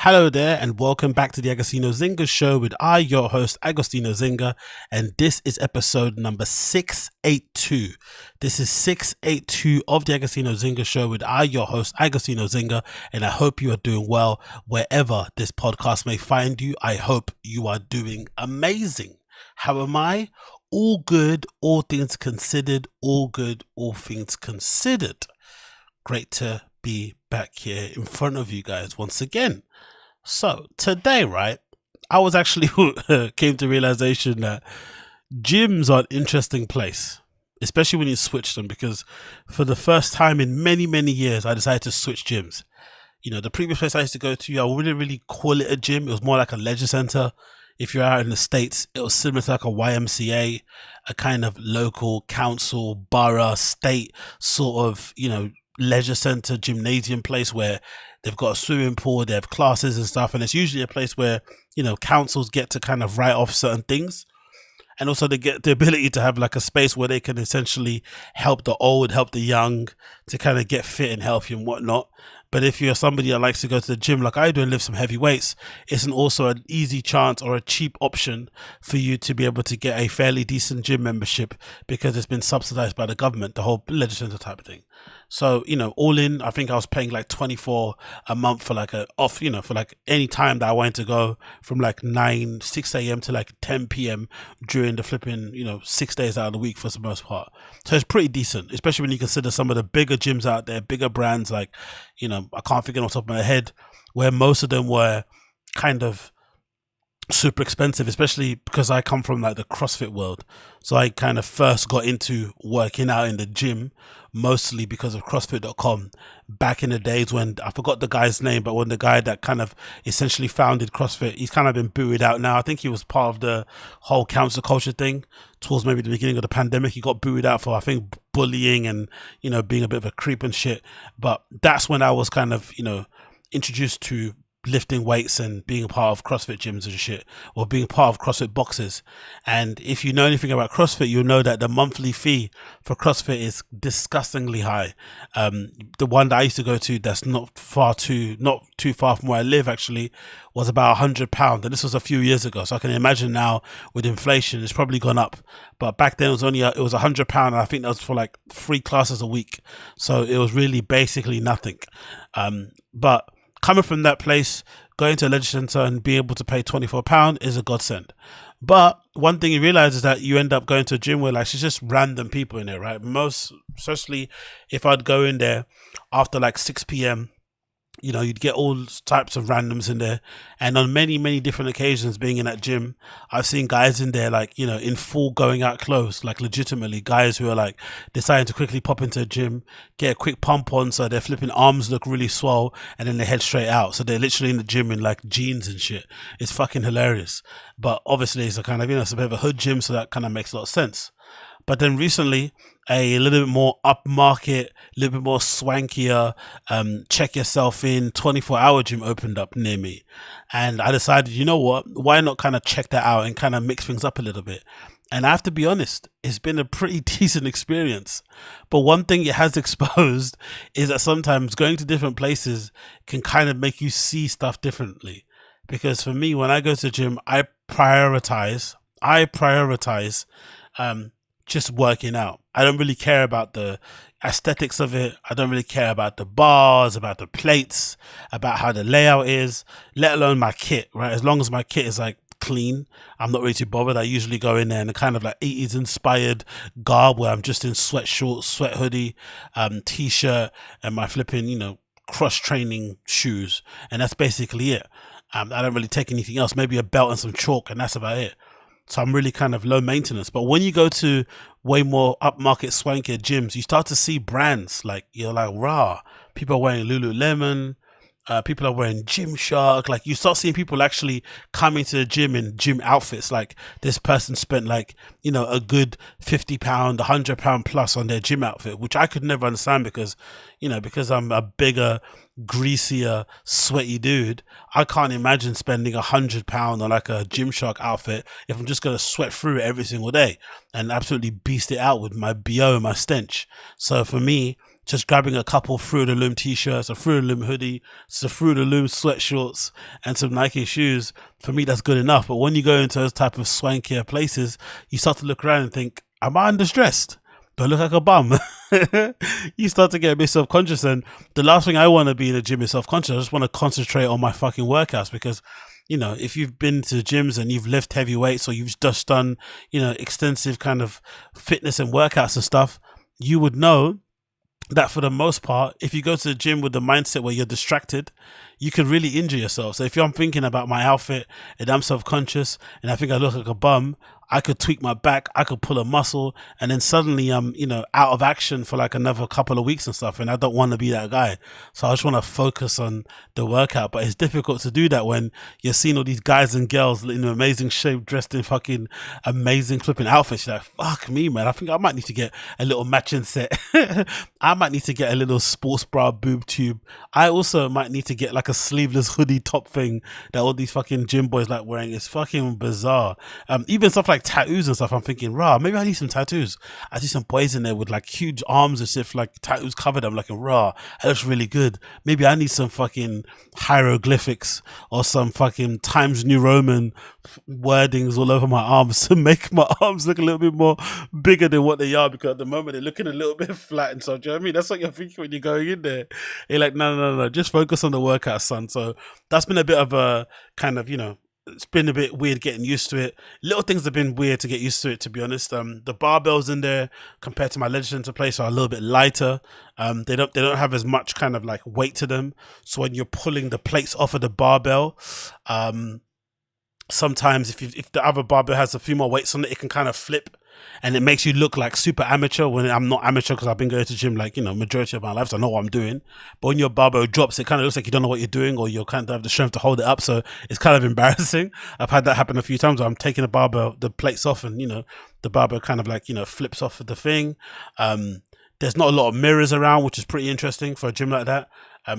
Hello there, and welcome back to the AgostinhoZinga show with your host, AgostinhoZinga, and this is episode number 682. This is 682 of the AgostinhoZinga show with your host, AgostinhoZinga, and I hope you are doing well wherever this podcast may find you. I hope you are doing amazing. How am I? All good, all things considered, all good, all things considered. Great to be back here in front of you guys once again. So today, right, I was actually came to realization that gyms are an interesting place, especially when you switch them, because for the first time in many years, I decided to switch gyms. You know, the previous place I used to go to, I wouldn't really call it a gym. It was more like a leisure center. If you're out in the States, it was similar to like a YMCA, a kind of local council, borough, state sort of, leisure center, gymnasium place where they've got a swimming pool, they have classes and stuff. And it's usually a place where, councils get to kind of write off certain things. And also they get the ability to have like a space where they can essentially help the old, help the young to kind of get fit and healthy and whatnot. But if you're somebody that likes to go to the gym like I do and lift some heavy weights, it's also an easy chance or a cheap option for you to be able to get a fairly decent gym membership because it's been subsidized by the government, the whole legislature type of thing. So, all in, I think I was paying like 24 a month for like for like any time that I wanted to go from like 6 a.m. to like 10 p.m. during the flipping, 6 days out of the week for the most part. So it's pretty decent, especially when you consider some of the bigger gyms out there, bigger brands like, I can't figure off the top of my head, where most of them were kind of super expensive, especially because I come from like the CrossFit world. So I kind of first got into working out in the gym mostly because of CrossFit.com back in the days when I forgot the guy's name, but when the guy that kind of essentially founded CrossFit, he's kind of been booted out now. I think he was part of the whole cancel culture thing towards maybe the beginning of the pandemic. He got booted out for, I think, bullying and, being a bit of a creep and shit. But that's when I was kind of, introduced to lifting weights and being a part of CrossFit gyms and shit, or being part of CrossFit boxes. And if you know anything about CrossFit, you'll know that the monthly fee for CrossFit is disgustingly high. The one that I used to go to that's not too far from where I live actually was about £100, and this was a few years ago. So I can imagine now with inflation, it's probably gone up. But back then it was £100, and I think that was for like 3 classes a week. So it was really basically nothing. But coming from that place, going to a leisure center and being able to pay £24 is a godsend. But one thing you realize is that you end up going to a gym where like it's just random people in there, right? Especially if I'd go in there after like 6 p.m., you'd get all types of randoms in there. And on many different occasions being in that gym, I've seen guys in there like, in full going out clothes, like legitimately guys who are like deciding to quickly pop into a gym, get a quick pump on so their flipping arms look really swole, and then they head straight out. So they're literally in the gym in like jeans and shit. It's fucking hilarious. But obviously it's a kind of, it's a bit of a hood gym, so that kind of makes a lot of sense. But then recently, a little bit more upmarket, a little bit more swankier, check yourself in 24-hour gym opened up near me. And I decided, you know what, why not kind of check that out and kind of mix things up a little bit. And I have to be honest, it's been a pretty decent experience. But one thing it has exposed is that sometimes going to different places can kind of make you see stuff differently. Because for me, when I go to the gym, I prioritize just working out. I don't really care about the aesthetics of it. I don't really care about the bars, about the plates, about how the layout is, let alone my kit, right? As long as my kit is like clean, I'm not really too bothered. I usually go in there in a kind of like 80s inspired garb where I'm just in sweat shorts, sweat hoodie, t-shirt, and my flipping, cross training shoes. And that's basically it. I don't really take anything else, maybe a belt and some chalk, and that's about it. So I'm really kind of low maintenance. But when you go to way more upmarket, swankier gyms, you start to see brands like, you're like, rah, people are wearing Lululemon, people are wearing Gymshark. Like you start seeing people actually coming to the gym in gym outfits. Like this person spent like, a good £50, £100 plus on their gym outfit, which I could never understand because I'm a bigger, greasier, sweaty dude. I can't imagine spending £100 on like a Gymshark outfit if I'm just going to sweat through it every single day and absolutely beast it out with my BO and my stench. So for me, just grabbing a couple Fruit of the Loom t-shirts, a Fruit of the Loom hoodie, some Fruit of the Loom sweatshorts, and some Nike shoes, for me, that's good enough. But when you go into those type of swankier places, you start to look around and think, am I underdressed? Do I look like a bum? You start to get a bit self-conscious, and the last thing I want to be in the gym is self-conscious. I just want to concentrate on my fucking workouts, because if you've been to gyms and you've lifted heavy weights, or you've just done, extensive kind of fitness and workouts and stuff, you would know that for the most part, if you go to the gym with the mindset where you're distracted, you could really injure yourself. So if I'm thinking about my outfit and I'm self-conscious and I think I look like a bum, I could tweak my back, I could pull a muscle, and then suddenly I'm, out of action for like another couple of weeks and stuff. And I don't want to be that guy. So I just want to focus on the workout. But it's difficult to do that when you're seeing all these guys and girls in amazing shape, dressed in fucking amazing flipping outfits. You're like, fuck me, man. I think I might need to get a little matching set. I might need to get a little sports bra boob tube. I also might need to get like a sleeveless hoodie top thing that all these fucking gym boys like wearing. It's fucking bizarre. Even stuff like tattoos and stuff, I'm thinking, rah, maybe I need some tattoos. I see some boys in there with like huge arms as if like tattoos cover them. Like, rah, that looks really good. Maybe I need some fucking hieroglyphics or some fucking Times New Roman wordings all over my arms to make my arms look a little bit more bigger than what they are, because at the moment they're looking a little bit flat and stuff. Do you know what I mean? That's what you're thinking when you're going in there. You're like, no, just focus on the workout, son. So that's been a bit of a kind of, it's been a bit weird getting used to it. Little things have been weird to get used to it, to be honest. The barbells in there compared to my Legend Center place are a little bit lighter. They don't have as much kind of like weight to them. So when you're pulling the plates off of the barbell, sometimes if the other barbell has a few more weights on it, it can kind of flip, and it makes you look like super amateur when I'm not amateur, because I've been going to the gym like, majority of my life, so I know what I'm doing. But when your barbell drops, it kind of looks like you don't know what you're doing, or you kind of have the strength to hold it up. So it's kind of embarrassing. I've had that happen a few times where I'm taking the plates off, and, the barbell kind of like, flips off of the thing. There's not a lot of mirrors around, which is pretty interesting for a gym like that.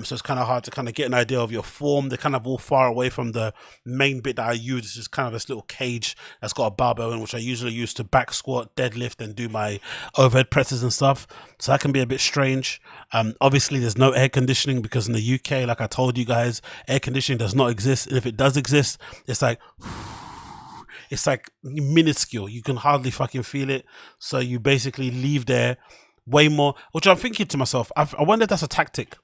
So it's kind of hard to kind of get an idea of your form. They're kind of all far away from the main bit that I use. It's just kind of this little cage that's got a barbell in, which I usually use to back squat, deadlift, and do my overhead presses and stuff. So that can be a bit strange. Obviously, there's no air conditioning, because in the UK, like I told you guys, air conditioning does not exist. And if it does exist, it's like minuscule. You can hardly fucking feel it. So you basically leave there way more, which I'm thinking to myself, I wonder if that's a tactic.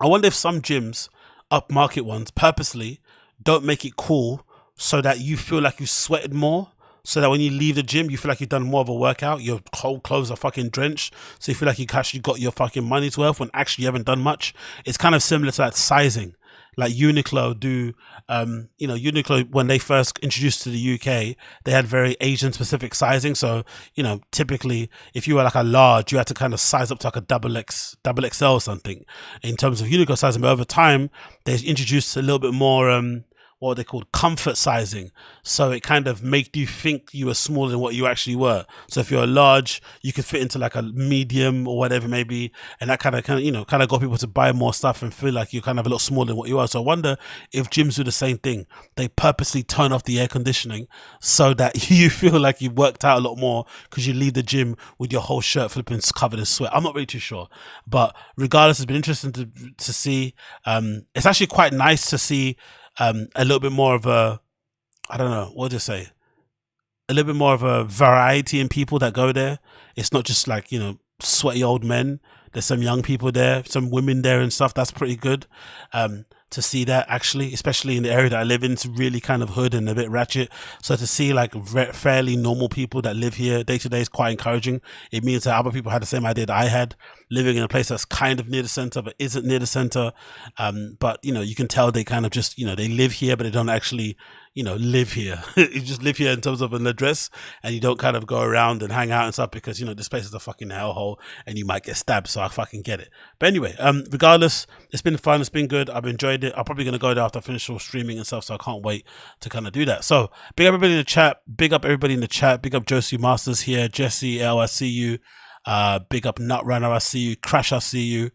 I wonder if some gyms, upmarket ones, purposely don't make it cool so that you feel like you sweated more, so that when you leave the gym, you feel like you've done more of a workout. Your whole clothes are fucking drenched, so you feel like you actually got your fucking money's worth when actually you haven't done much. It's kind of similar to that sizing. Like Uniqlo do, Uniqlo, when they first introduced to the UK, they had very Asian specific sizing. So, typically if you were like a large, you had to kind of size up to like a double XL or something in terms of Uniqlo sizing. But over time, they introduced a little bit more, what they called comfort sizing. So it kind of made you think you were smaller than what you actually were. So if you're a large, you could fit into like a medium or whatever maybe, and that kind of got people to buy more stuff and feel like you're kind of a lot smaller than what you are. So I wonder if gyms do the same thing. They purposely turn off the air conditioning so that you feel like you've worked out a lot more, because you leave the gym with your whole shirt flipping covered in sweat. I'm not really too sure, but regardless, it's been interesting to see. It's actually quite nice to see a little bit more of a, I don't know, what to say, a little bit more of a variety in people that go there. It's not just like, sweaty old men. There's some young people there, some women there and stuff. That's pretty good to see that, actually, especially in the area that I live in. It's really kind of hood and a bit ratchet. So to see like fairly normal people that live here day to day is quite encouraging. It means that other people had the same idea that I had, living in a place that's kind of near the center but isn't near the center. But you can tell they kind of just, they live here, but they don't actually, live here. You just live here in terms of an address, and you don't kind of go around and hang out and stuff, because this place is a fucking hellhole and you might get stabbed. So I fucking get it. But anyway, regardless, it's been fun, it's been good, I've enjoyed it. I'm probably gonna go there after I finish all streaming and stuff, so I can't wait to kind of do that. So big up everybody in the chat, big up everybody in the chat, big up Josie Masters here, Jesse L, I see you, big up Nutrunner, I see you, Crash, I see you.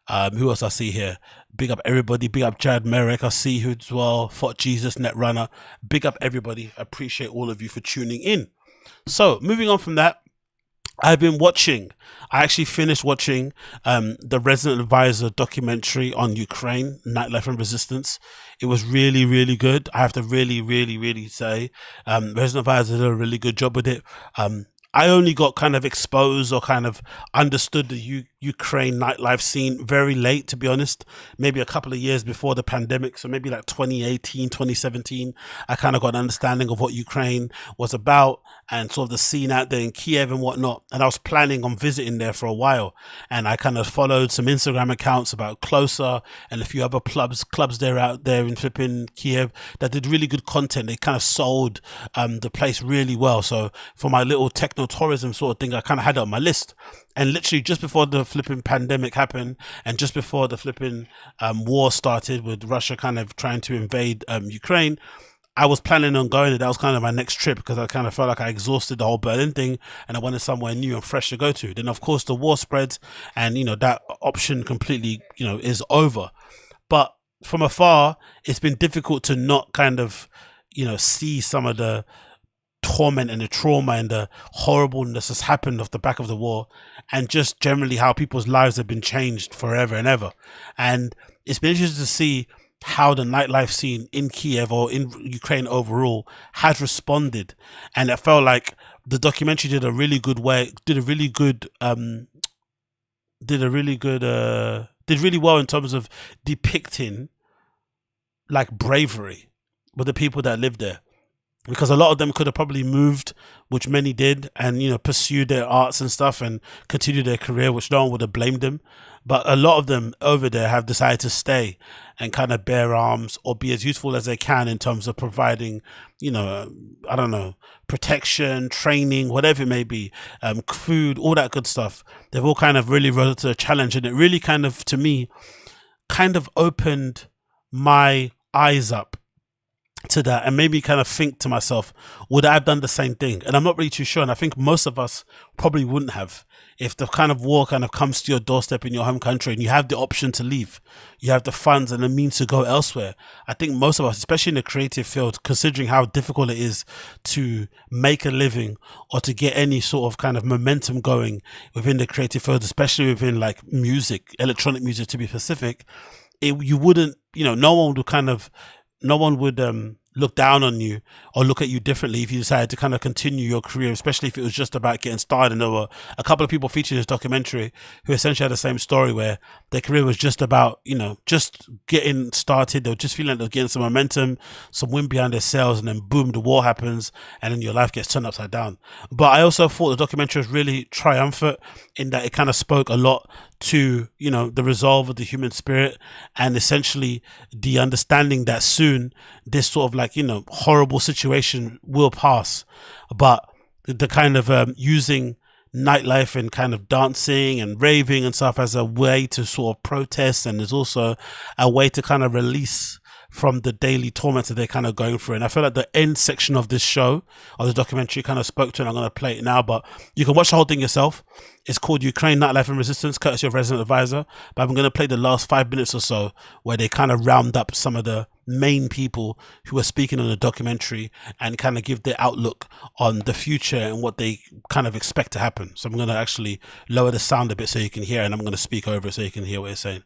Who else I see here? Big up everybody. Big up Jad Merrick, I see you as well. Fought Jesus, Netrunner. Big up everybody. Appreciate all of you for tuning in. So moving on from that, I've been watching. I actually finished watching the Resident Advisor documentary on Ukraine, Nightlife and Resistance. It was really, really good. I have to really, really, really say, Resident Advisor did a really good job with it. I only got kind of exposed or kind of understood the Ukraine nightlife scene very late, to be honest. Maybe a couple of years before the pandemic. So maybe like 2018, 2017, I kind of got an understanding of what Ukraine was about and sort of the scene out there in Kiev and whatnot. And I was planning on visiting there for a while. And I kind of followed some Instagram accounts about Closer and a few other clubs there out there in flipping Kiev that did really good content. They kind of sold the place really well. So for my little techno tourism sort of thing, I kind of had it on my list. And literally just before the flipping pandemic happened and just before the flipping war started with Russia kind of trying to invade Ukraine, I was planning on going. That was kind of my next trip because I kind of felt like I exhausted the whole Berlin thing and I wanted somewhere new and fresh to go to. Then of course the war spreads and, you know, that option completely, you know, is over. But from afar, it's been difficult to not kind of, you know, see some of the torment and the trauma and the horribleness that's happened off the back of the war and just generally how people's lives have been changed forever and ever. And it's been interesting to see how the nightlife scene in Kiev or in Ukraine overall has responded. And it felt like the documentary did a really good did really well in terms of depicting like bravery with the people that lived there. Because a lot of them could have probably moved, which many did, and, you know, pursued their arts and stuff and continued their career, which no one would have blamed them. But a lot of them over there have decided to stay and kind of bear arms or be as useful as they can in terms of providing, you know, I don't know, protection, training, whatever it may be, food, all that good stuff. They've all kind of really rose to the challenge, and it really kind of, to me, kind of opened my eyes up to that and made me kind of think to myself, would I have done the same thing? And I'm not really too sure. And I think most of us probably wouldn't have. If the kind of war kind of comes to your doorstep in your home country and you have the option to leave, you have the funds and the means to go elsewhere. I think most of us, especially in the creative field, considering how difficult it is to make a living or to get any sort of kind of momentum going within the creative field, especially within like music, electronic music to be specific, you wouldn't, you know, no one would look down on you or look at you differently if you decided to kind of continue your career, especially if it was just about getting started. And there were a couple of people featured in this documentary who essentially had the same story where their career was just about, you know, just getting started. They were just feeling like they were getting some momentum, some wind behind their sails, and then boom, the war happens and then your life gets turned upside down. But I also thought the documentary was really triumphant in that it kind of spoke a lot to, you know, the resolve of the human spirit and essentially the understanding that soon this sort of like, you know, horrible situation will pass. But the kind of using nightlife and kind of dancing and raving and stuff as a way to sort of protest, and there's also a way to kind of release from the daily torment that they're kind of going through. And I feel like the end section of this show, or the documentary, kind of spoke to, and I'm going to play it now, but you can watch the whole thing yourself. It's called Ukraine Nightlife and Resistance, courtesy of Resident Advisor. But I'm going to play the last 5 minutes or so where they kind of round up some of the main people who are speaking on the documentary and kind of give their outlook on the future and what they kind of expect to happen. So I'm going to actually lower the sound a bit so you can hear, and I'm going to speak over it so you can hear what it's saying.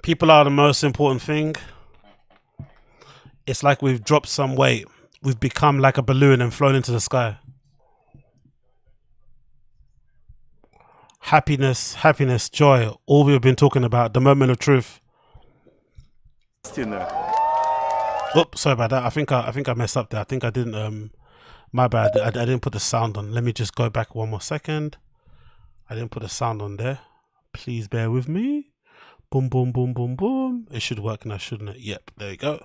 People are the most important thing. It's like we've dropped some weight. We've become like a balloon and flown into the sky. Happiness, joy, all we've been talking about, the moment of truth. Oops, sorry about that. I think I messed up there. I think I didn't my bad. I didn't put the sound on. Let me just go back one more second. I didn't put the sound on there. Please bear with me. Boom, boom, boom, boom, boom. It should work now, shouldn't it? Yep, there you go.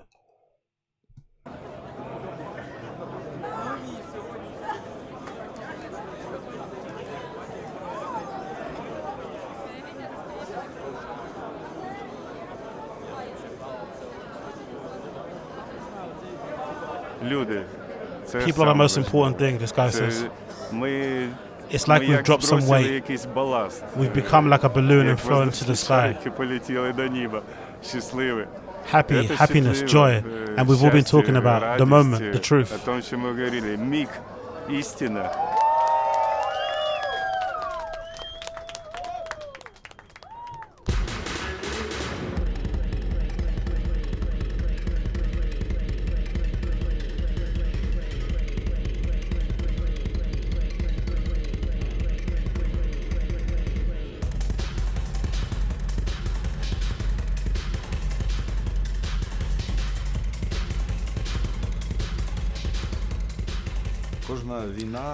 Люди, People are the most important thing, this guy says. It's like we've dropped some weight. We've become like a balloon and flown to the sky. Happy, happiness, joy. And we've all been talking about the moment, the truth.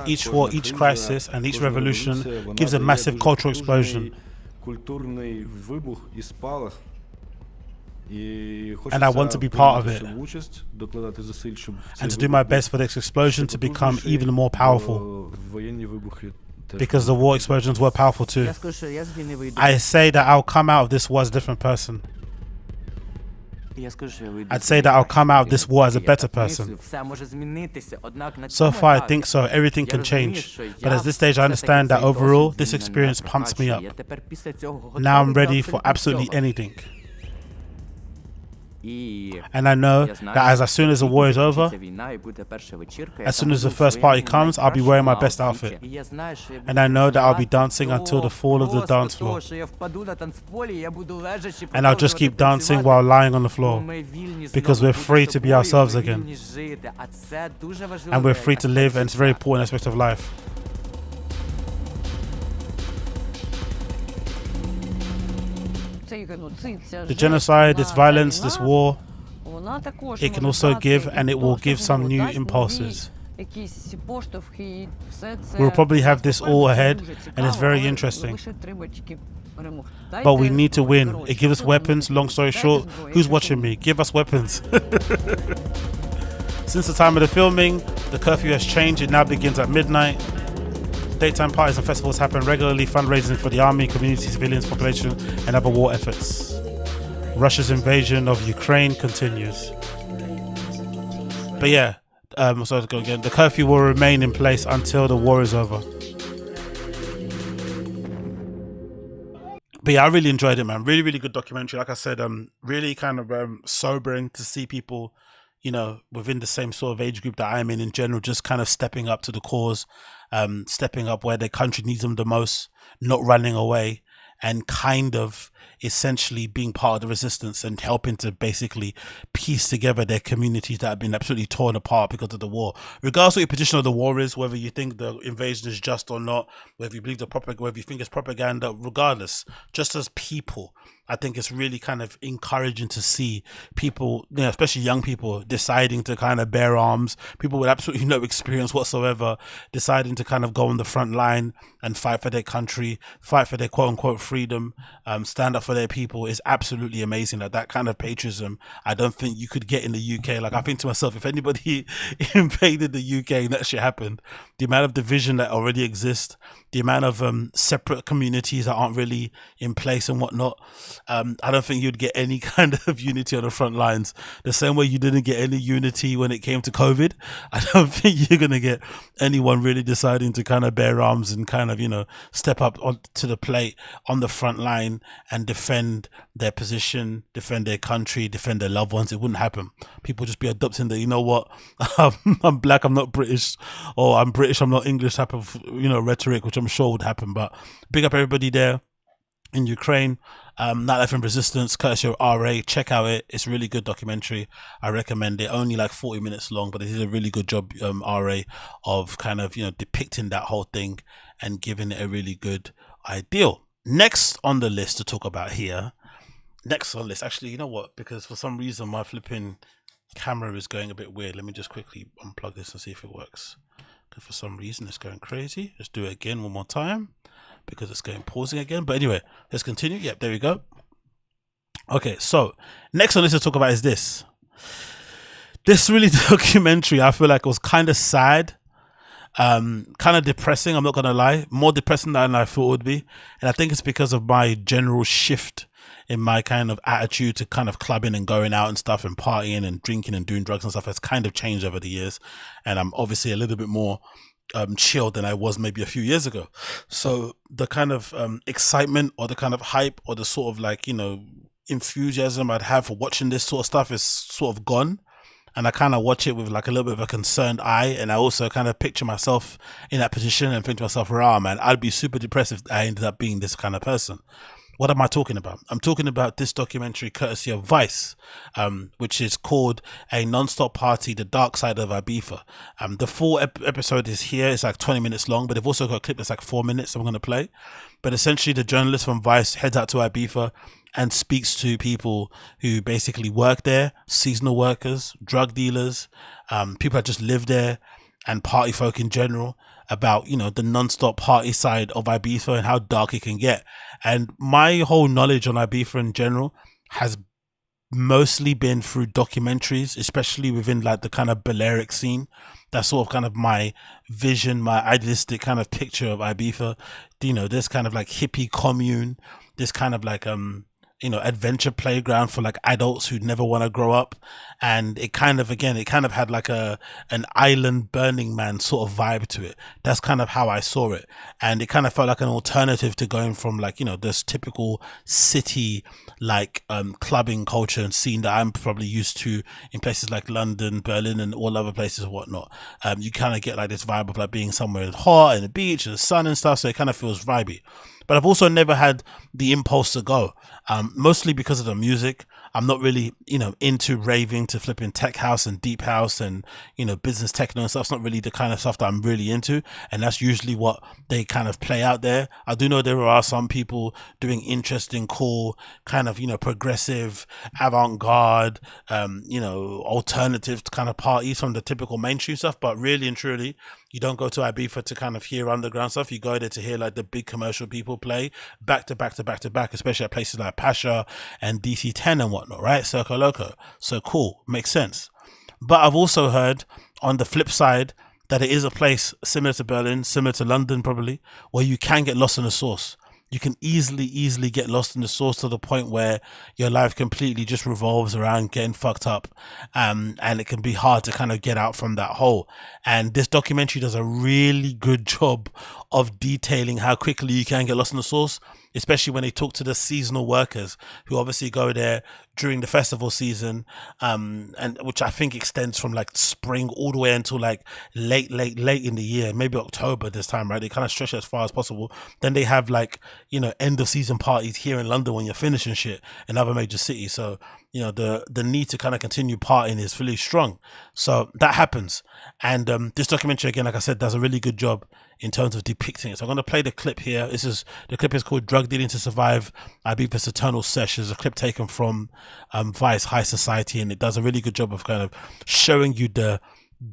Each war, each crisis, and each revolution gives a massive cultural explosion. And I want to be part of it. And to do my best for this explosion to become even more powerful. Because the war explosions were powerful too. I say that I'll come out of this war as a different person. I'd say that I'll come out of this war as a better person. So far I think so, everything can change. But at this stage I understand that overall this experience pumps me up. Now I'm ready for absolutely anything. And I know that as soon as the war is over, as soon as the first party comes, I'll be wearing my best outfit. And I know that I'll be dancing until the fall of the dance floor. And I'll just keep dancing while lying on the floor. Because we're free to be ourselves again. And we're free to live, and it's a very important aspect of life. The genocide, this violence, this war, it can also give, and it will give some new impulses. We'll probably have this all ahead, and it's very interesting. But we need to win. It gives us weapons. Long story short, who's watching me? Give us weapons. Since the time of the filming, the curfew has changed. It now begins at midnight. Daytime parties and festivals happen regularly, fundraising for the army, community, civilians, population, and other war efforts. Russia's invasion of Ukraine continues. But yeah, so go again. The curfew will remain in place until the war is over. But yeah, I really enjoyed it, man. Really, really good documentary. Like I said, really kind of sobering to see people, you know, within the same sort of age group that I'm in general, just kind of stepping up to the cause, stepping up where their country needs them the most, not running away, and kind of essentially being part of the resistance and helping to basically piece together their communities that have been absolutely torn apart because of the war. Regardless of what your position of the war is, whether you think the invasion is just or not, whether you believe the propaganda, whether you think it's propaganda, regardless, just as people, I think it's really kind of encouraging to see people, you know, especially young people, deciding to kind of bear arms. People with absolutely no experience whatsoever, deciding to kind of go on the front line and fight for their country, fight for their quote unquote freedom, stand up for their people is absolutely amazing. Like that kind of patriotism, I don't think you could get in the UK. Like I think to myself, if anybody invaded the UK and that shit happened, the amount of division that already exists, the amount of separate communities that aren't really in place and whatnot, I don't think you'd get any kind of unity on the front lines. The same way you didn't get any unity when it came to COVID, I don't think you're going to get anyone really deciding to kind of bear arms and kind of, you know, step up to the plate on the front line and defend their position, defend their country, defend their loved ones. It wouldn't happen. People just be adopting the, you know what, I'm black, I'm not British, or I'm British, I'm not English type of, you know, rhetoric, which I'm sure would happen. But big up everybody there in Ukraine. Nightlife and Resistance, courtesy of RA. Check out it. It's a really good documentary. I recommend it. Only like 40 minutes long, but they did a really good job, RA, of kind of, you know, depicting that whole thing and giving it a really good ideal. Next on the list to talk about here. Next on the list, actually, you know what? Because for some reason my flipping camera is going a bit weird. Let me just quickly unplug this and see if it works. Because for some reason it's going crazy. Let's do it again one more time, because it's going pausing again. But anyway, let's continue. Yep, there we go. Okay, so next on this to talk about is this really documentary. I feel like it was kind of sad. Kind of depressing, I'm not gonna lie, more depressing than I thought it would be. And I think it's because of my general shift in my kind of attitude to kind of clubbing and going out and stuff and partying and drinking and doing drugs and stuff has kind of changed over the years. And I'm obviously a little bit more chilled than I was maybe a few years ago. So the kind of excitement or the kind of hype or the sort of like, you know, enthusiasm I'd have for watching this sort of stuff is sort of gone. And I kind of watch it with like a little bit of a concerned eye. And I also kind of picture myself in that position and think to myself, rah, man, I'd be super depressed if I ended up being this kind of person. What am I talking about? I'm talking about this documentary courtesy of Vice, which is called A Non-Stop Party, The Dark Side of Ibiza. The full episode is here. It's like 20 minutes long, but they've also got a clip that's like 4 minutes I'm going to play. But essentially the journalist from Vice heads out to Ibiza and speaks to people who basically work there, seasonal workers, drug dealers, people that just live there, and party folk in general, about, you know, the non-stop party side of Ibiza and how dark it can get. And my whole knowledge on Ibiza in general has mostly been through documentaries, especially within like the kind of Balearic scene. That's sort of kind of my vision, my idealistic kind of picture of Ibiza. You know, this kind of like hippie commune, this kind of like you know, adventure playground for like adults who never want to grow up. And it kind of, again, it kind of had like an island Burning Man sort of vibe to it. That's kind of how I saw it. And it kind of felt like an alternative to going from like, you know, this typical city like clubbing culture and scene that I'm probably used to in places like London, Berlin, and all other places and whatnot. You kind of get like this vibe of like being somewhere hot and the beach and the sun and stuff. So it kind of feels vibey. But I've also never had the impulse to go, mostly because of the music. I'm not really, you know, into raving to flipping tech house and deep house and, you know, business techno and stuff. It's not really the kind of stuff that I'm really into. And that's usually what they kind of play out there. I do know there are some people doing interesting, cool, kind of, you know, progressive, avant-garde, you know, alternative kind of parties from the typical mainstream stuff. But really and truly, you don't go to Ibiza to kind of hear underground stuff. You go there to hear like the big commercial people play back to back to back to back, especially at places like Pasha and DC10 and whatnot, right? Circo Loco. So cool, makes sense. But I've also heard on the flip side that it is a place similar to Berlin, similar to London probably, where you can get lost in the sauce. You can easily get lost in the sauce to the point where your life completely just revolves around getting fucked up. And it can be hard to kind of get out from that hole. And this documentary does a really good job of detailing how quickly you can get lost in the sauce, especially when they talk to the seasonal workers who obviously go there during the festival season, and which I think extends from like spring all the way until like late in the year, maybe October this time, right? They kind of stretch it as far as possible. Then they have like, you know, end of season parties here in London when you're finishing shit in other major cities. So, you know, the need to kind of continue partying is really strong. So that happens. And this documentary, again, like I said, does a really good job in terms of depicting it. So I'm going to play the clip here. The clip is called Drug Dealing to Survive Ibiza's Eternal Sesh. It's a clip taken from Vice High Society, and it does a really good job of kind of showing you the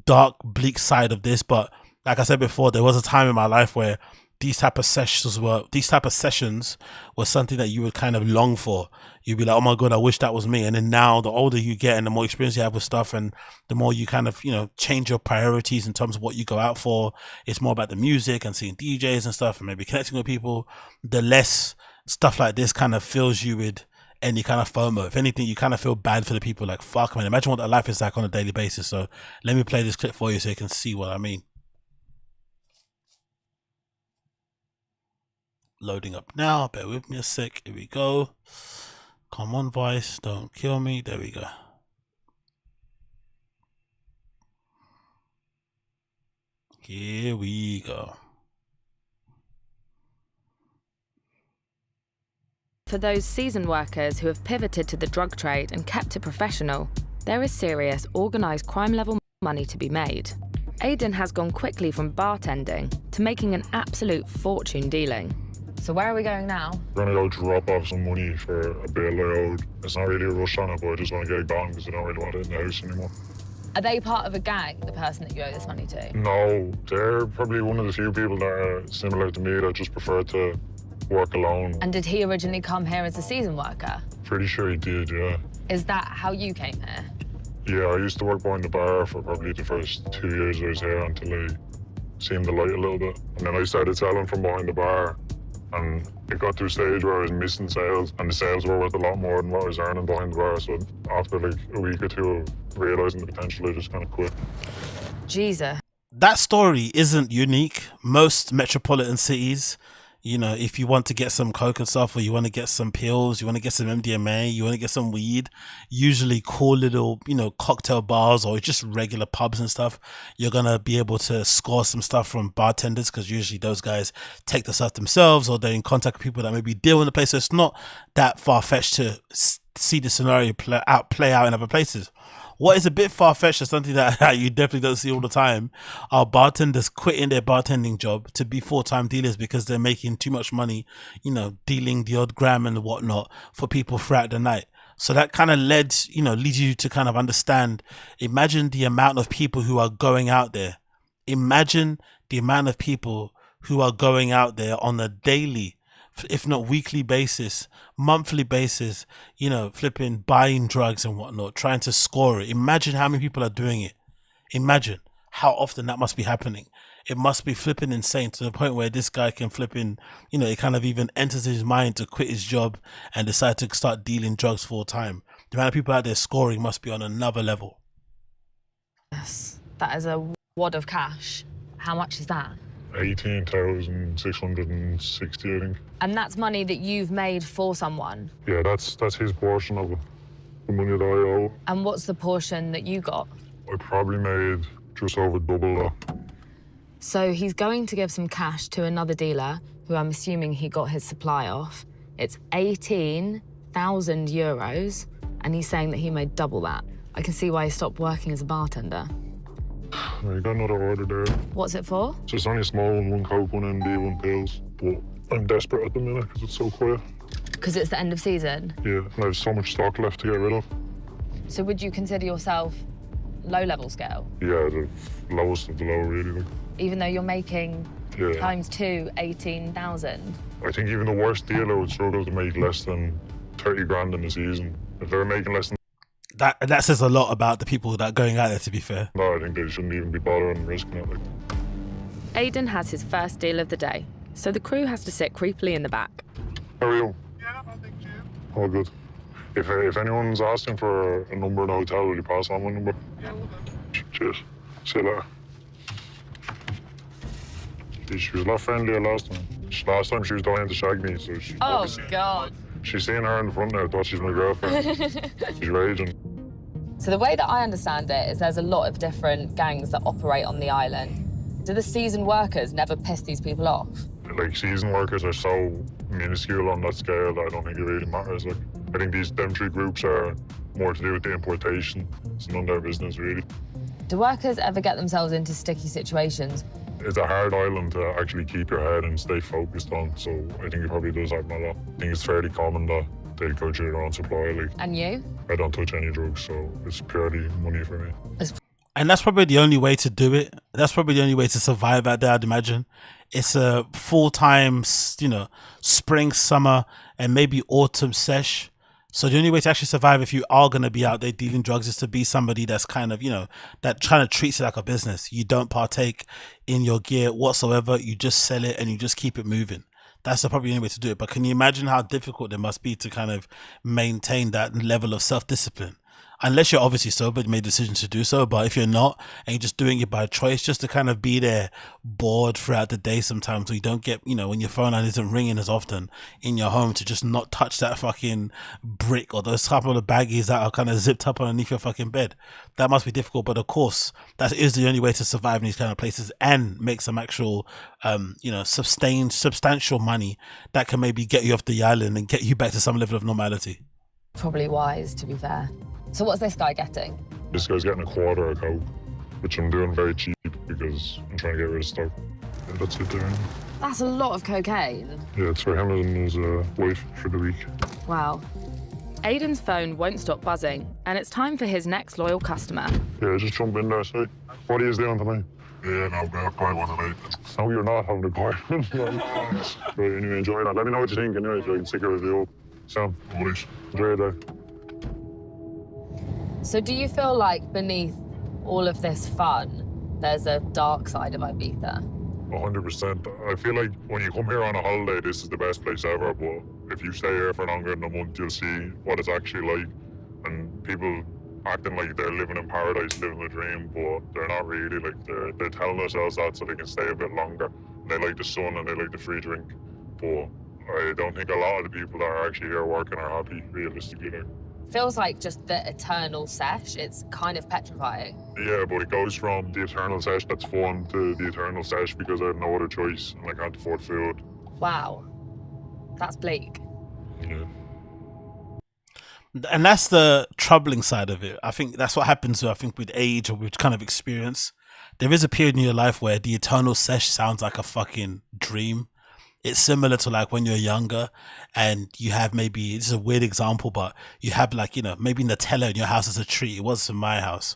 dark, bleak side of this. But like I said before, there was a time in my life where these type of sessions were something that you would kind of long for. You'd be like, oh my God, I wish that was me. And then now the older you get and the more experience you have with stuff and the more you kind of, you know, change your priorities in terms of what you go out for, it's more about the music and seeing DJs and stuff and maybe connecting with people, the less stuff like this kind of fills you with any kind of FOMO. If anything, you kind of feel bad for the people like, fuck man, imagine what that life is like on a daily basis. So let me play this clip for you so you can see what I mean. Loading up now, bear with me a sec. Here we go. Come on, Vice, don't kill me. There we go. Here we go. For those seasoned workers who have pivoted to the drug trade and kept it professional, there is serious organised crime level money to be made. Aidan has gone quickly from bartending to making an absolute fortune dealing. So where are we going now? We're going to go drop off some money for a bill I owed. It's not really a rush on it, but I just want to get it gone because I don't really want it in the house anymore. Are they part of a gang, the person that you owe this money to? No, they're probably one of the few people that are similar to me that just prefer to work alone. And did he originally come here as a season worker? Pretty sure he did, yeah. Is that how you came here? Yeah, I used to work behind the bar for probably the first 2 years I was here until I seemed to light a little bit. And then I started selling from behind the bar, and it got to a stage where I was missing sales, and the sales were worth a lot more than what I was earning behind the bar. So after like a week or two of realising the potential, I just kind of quit. Jesus. That story isn't unique. Most metropolitan cities, you know, if you want to get some coke and stuff, or you want to get some pills, you want to get some MDMA, you want to get some weed, usually cool little, you know, cocktail bars or just regular pubs and stuff, you're going to be able to score some stuff from bartenders, because usually those guys take the stuff themselves, or they're in contact with people that maybe deal in the place. So it's not that far-fetched to see the scenario play out in other places. What is a bit far-fetched is something that you definitely don't see all the time, are bartenders quitting their bartending job to be full-time dealers because they're making too much money, you know, dealing the odd gram and whatnot for people throughout the night. So that kind of leads you to kind of understand, imagine the amount of people who are going out there. Imagine the amount of people who are going out there on a daily, if not weekly basis, monthly basis, you know, flipping, buying drugs and whatnot, trying to score it. Imagine how many people are doing it. Imagine how often that must be happening. It must be flipping insane to the point where this guy can flipping, you know, it kind of even enters his mind to quit his job and decide to start dealing drugs full time. The amount of people out there scoring must be on another level. Yes, that is a wad of cash. How much is that? 18,660, I think. And that's money that you've made for someone? Yeah, that's his portion of it, the money that I owe. And what's the portion that you got? I probably made just over double that. So he's going to give some cash to another dealer, who I'm assuming he got his supply off. It's 18,000 euros, and he's saying that he made double that. I can see why he stopped working as a bartender. I got another order there. What's it for? So it's only a small one coke, one MD, one pills. But I'm desperate at the minute because it's so quiet. Because it's the end of season? Yeah, and I have so much stock left to get rid of. So would you consider yourself low-level scale? Yeah, the lowest of the low, really. Like. Even though you're making times two, 18,000? I think even the worst dealer would struggle to make less than 30 grand in a season. If they're making less than that says a lot about the people that are going out there, to be fair. No, I think they shouldn't even be bothering risking it. Like. Aidan has his first deal of the day, so the crew has to sit creepily in the back. How are you? Yeah, I think you. All good. If anyone's asking for a number in a hotel, will you pass on my number? Yeah, we'll do. Cheers. See you later. She was a lot friendlier last time. Last time she was dying to shag me, so she... Oh, God. She's seeing her in the front now, thought she's my girlfriend. She's raging. So the way that I understand it is there's a lot of different gangs that operate on the island. Do the season workers never piss these people off? Like, season workers are so minuscule on that scale that I don't think it really matters. Like, I think them three groups are more to do with the importation. It's none of their business, really. Do workers ever get themselves into sticky situations? It's a hard island to actually keep your head and stay focused on, so I think it probably does happen a lot. I think it's fairly common that they go through their own supply. Like, and you? I don't touch any drugs, so it's purely money for me. And that's probably the only way to do it. That's probably the only way to survive out there, I'd imagine. It's a full-time, you know, spring, summer, and maybe autumn sesh. So the only way to actually survive if you are going to be out there dealing drugs is to be somebody that's kind of, you know, that kind of treats it like a business. You don't partake in your gear whatsoever. You just sell it and you just keep it moving. That's probably the only way to do it. But can you imagine how difficult it must be to kind of maintain that level of self-discipline? Unless you're obviously sober, you made a decision to do so. But if you're not, and you're just doing it by choice, just to kind of be there bored throughout the day sometimes, so you don't get, you know, when your phone line isn't ringing as often in your home, to just not touch that fucking brick or those couple of baggies that are kind of zipped up underneath your fucking bed. That must be difficult. But of course, that is the only way to survive in these kind of places and make some actual, you know, substantial money that can maybe get you off the island and get you back to some level of normality. Probably wise, to be fair. So what's this guy getting? This guy's getting a quarter of coke, which I'm doing very cheap because I'm trying to get rid of stock. Yeah, that's it there. That's a lot of cocaine. Yeah, it's for him and his wife for the week. Wow. Aidan's phone won't stop buzzing, and it's time for his next loyal customer. Yeah, just jump in there, say. What are you doing tonight? Yeah, no, I'll buy one tonight. No, you're not having a car. Right, anyway, enjoy that. Let me know what you think anyway, so I can stick a review up. Sam, enjoy your day. So do you feel like beneath all of this fun, there's a dark side of Ibiza. 100%. I feel like when you come here on a holiday, this is the best place ever. But if you stay here for longer than a month, you'll see what it's actually like. And people acting like they're living in paradise, living a dream, but they're not really. Like they're telling themselves that so they can stay a bit longer. They like the sun and they like the free drink. But I don't think a lot of the people that are actually here working are happy, realistically. Like. Feels like just the eternal sesh. It's kind of petrifying. Yeah, but it goes from the eternal sesh that's fun to the eternal sesh because I have no other choice and I can't afford food. Wow. That's bleak. Yeah. And that's the troubling side of it. I think that's what happens, with age or with kind of experience. There is a period in your life where the eternal sesh sounds like a fucking dream. It's similar to like when you're younger and you have maybe, this is a weird example, but you have like, maybe Nutella in your house as a treat. It was in my house.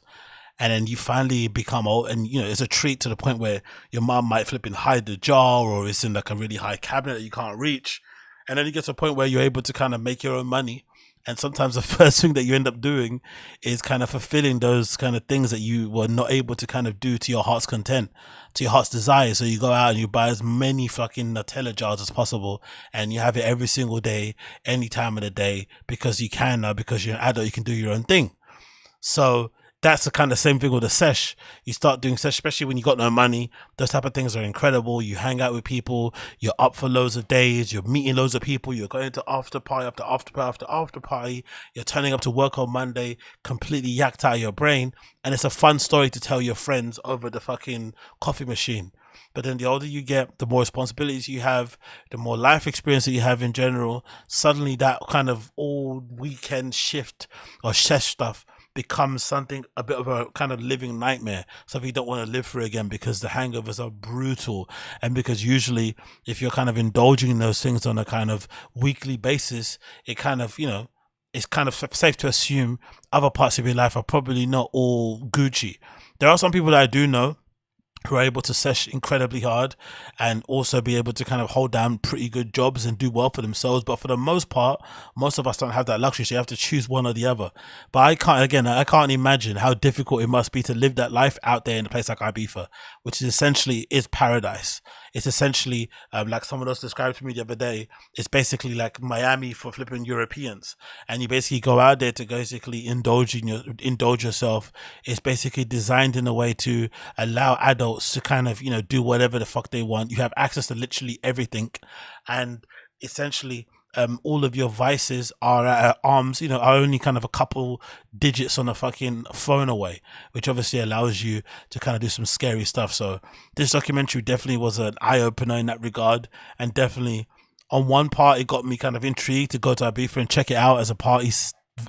And then you finally become old and, it's a treat to the point where your mom might flip and hide the jar or it's in like a really high cabinet that you can't reach. And then you get to a point where you're able to kind of make your own money. And sometimes the first thing that you end up doing is kind of fulfilling those kind of things that you were not able to kind of do to your heart's content, to your heart's desire. So you go out and you buy as many fucking Nutella jars as possible and you have it every single day, any time of the day, because you can now, because you're an adult, you can do your own thing. So that's the kind of same thing with the sesh. You start doing sesh, especially when you got no money. Those type of things are incredible. You hang out with people. You're up for loads of days. You're meeting loads of people. You're going to after party after after party after after party. You're turning up to work on Monday, completely yacked out of your brain. And it's a fun story to tell your friends over the fucking coffee machine. But then the older you get, the more responsibilities you have, the more life experience that you have in general. Suddenly that kind of all weekend shift or sesh stuff becomes something a bit of a kind of living nightmare, something you don't want to live through again because the hangovers are brutal, and because usually if you're kind of indulging in those things on a kind of weekly basis, it kind of, it's kind of safe to assume other parts of your life are probably not all Gucci. There are some people that I do know who are able to sesh incredibly hard and also be able to kind of hold down pretty good jobs and do well for themselves. But for the most part, most of us don't have that luxury. So you have to choose one or the other. But I can't imagine how difficult it must be to live that life out there in a place like Ibiza, which is essentially is paradise. It's essentially, like someone else described to me the other day, it's basically like Miami for flipping Europeans. And you basically go out there to basically indulge yourself. It's basically designed in a way to allow adults to kind of, do whatever the fuck they want. You have access to literally everything. And essentially, all of your vices are at arms, are only kind of a couple digits on a fucking phone away, which obviously allows you to kind of do some scary stuff. So this documentary definitely was an eye-opener in that regard, and definitely on one part it got me kind of intrigued to go to Ibiza and check it out as a party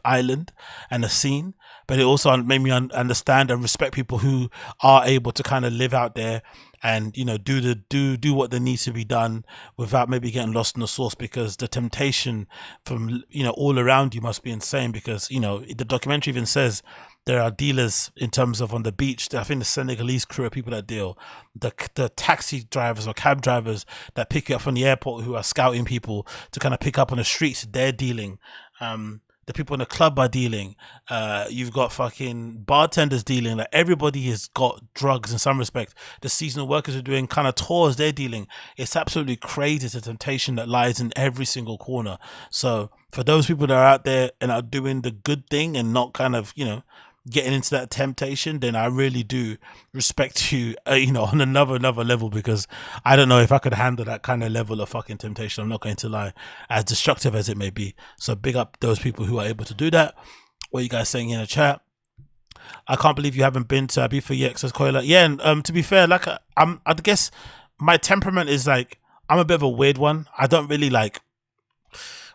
island and a scene, but it also made me understand and respect people who are able to kind of live out there and do what there needs to be done without maybe getting lost in the sauce, because the temptation from all around you must be insane, because the documentary even says there are dealers in terms of on the beach. I think the Senegalese crew are people that deal, the taxi drivers or cab drivers that pick you up from the airport who are scouting people to kind of pick up on the streets, they're dealing. The people in the club are dealing. You've got fucking bartenders dealing. Like everybody has got drugs in some respect. The seasonal workers are doing kind of tours. They're dealing. It's absolutely crazy. It's a temptation that lies in every single corner. So for those people that are out there and are doing the good thing and not kind of, getting into that temptation, then I really do respect you, on another level, because I don't know if I could handle that kind of level of fucking temptation. I'm not going to lie, as destructive as it may be. So big up those people who are able to do that. What are you guys saying in the chat? I can't believe you haven't been to Ibiza yet, says Koila. Yeah, and to be fair, like I guess my temperament is like, I'm a bit of a weird one. I don't really like,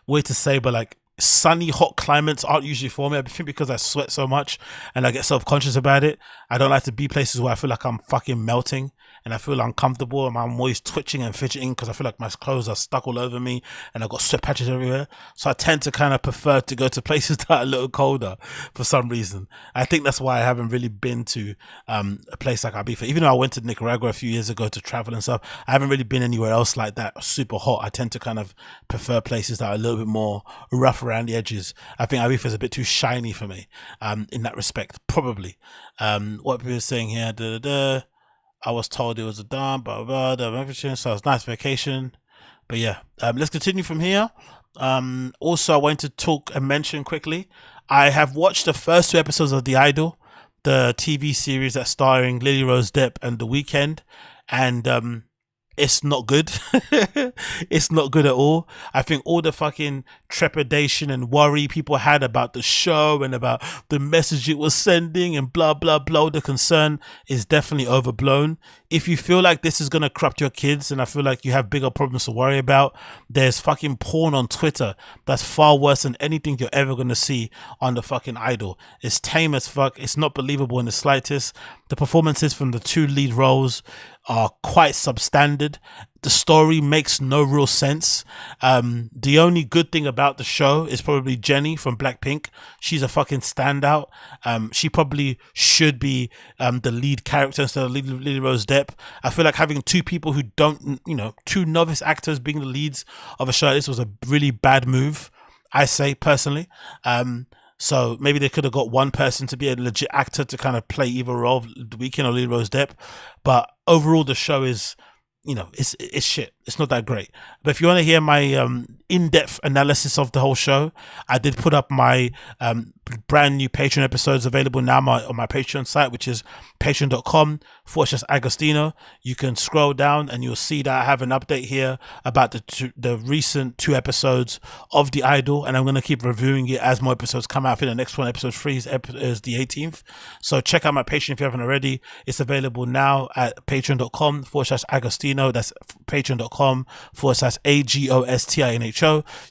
weird to say, but like sunny, hot climates aren't usually for me. I think because I sweat so much and I get self-conscious about it, I don't like to be places where I feel like I'm fucking melting. and I feel uncomfortable, and I'm always twitching and fidgeting because I feel like my clothes are stuck all over me and I've got sweat patches everywhere. So I tend to kind of prefer to go to places that are a little colder for some reason. I think that's why I haven't really been to a place like Ibiza. Even though I went to Nicaragua a few years ago to travel and stuff, I haven't really been anywhere else like that super hot. I tend to kind of prefer places that are a little bit more rough around the edges. I think Ibiza is a bit too shiny for me in that respect, probably. What people are saying here, I was told it was a dump, blah, blah, blah, so it was a nice vacation. But yeah, let's continue from here. Also, I want to talk and mention quickly, I have watched the first 2 episodes of The Idol, the TV series that's starring Lily Rose Depp and The Weeknd, and it's not good. It's not good at all. I think all the fucking trepidation and worry people had about the show and about the message it was sending and blah, blah, blah, the concern is definitely overblown. If you feel like this is going to corrupt your kids, and I feel like you have bigger problems to worry about, there's fucking porn on Twitter that's far worse than anything you're ever going to see on the fucking Idol. It's tame as fuck. It's not believable in the slightest. The performances from the 2 lead roles are quite substandard. The story makes no real sense. The only good thing about the show is probably Jennie from Blackpink. She's a fucking standout. She probably should be the lead character instead of Lily Rose Depp. I feel like having 2 people who don't, 2 novice actors being the leads of a show like this was a really bad move, I say personally. So maybe they could have got one person to be a legit actor to kind of play either role, The Weeknd or Lily Rose Depp. But overall, the show is, it's shit. It's not that great. But if you want to hear my in-depth analysis of the whole show, I did put up my brand new Patreon episodes available now on my Patreon site, which is patreon.com/Agostinho. You can scroll down and you'll see that I have an update here about the recent 2 episodes of The Idol, and I'm going to keep reviewing it as more episodes come out. I think the next one, episode 3, is the 18th. So check out my Patreon if you haven't already. It's available now at patreon.com/Agostinho. That's patreon.com/Agostinho.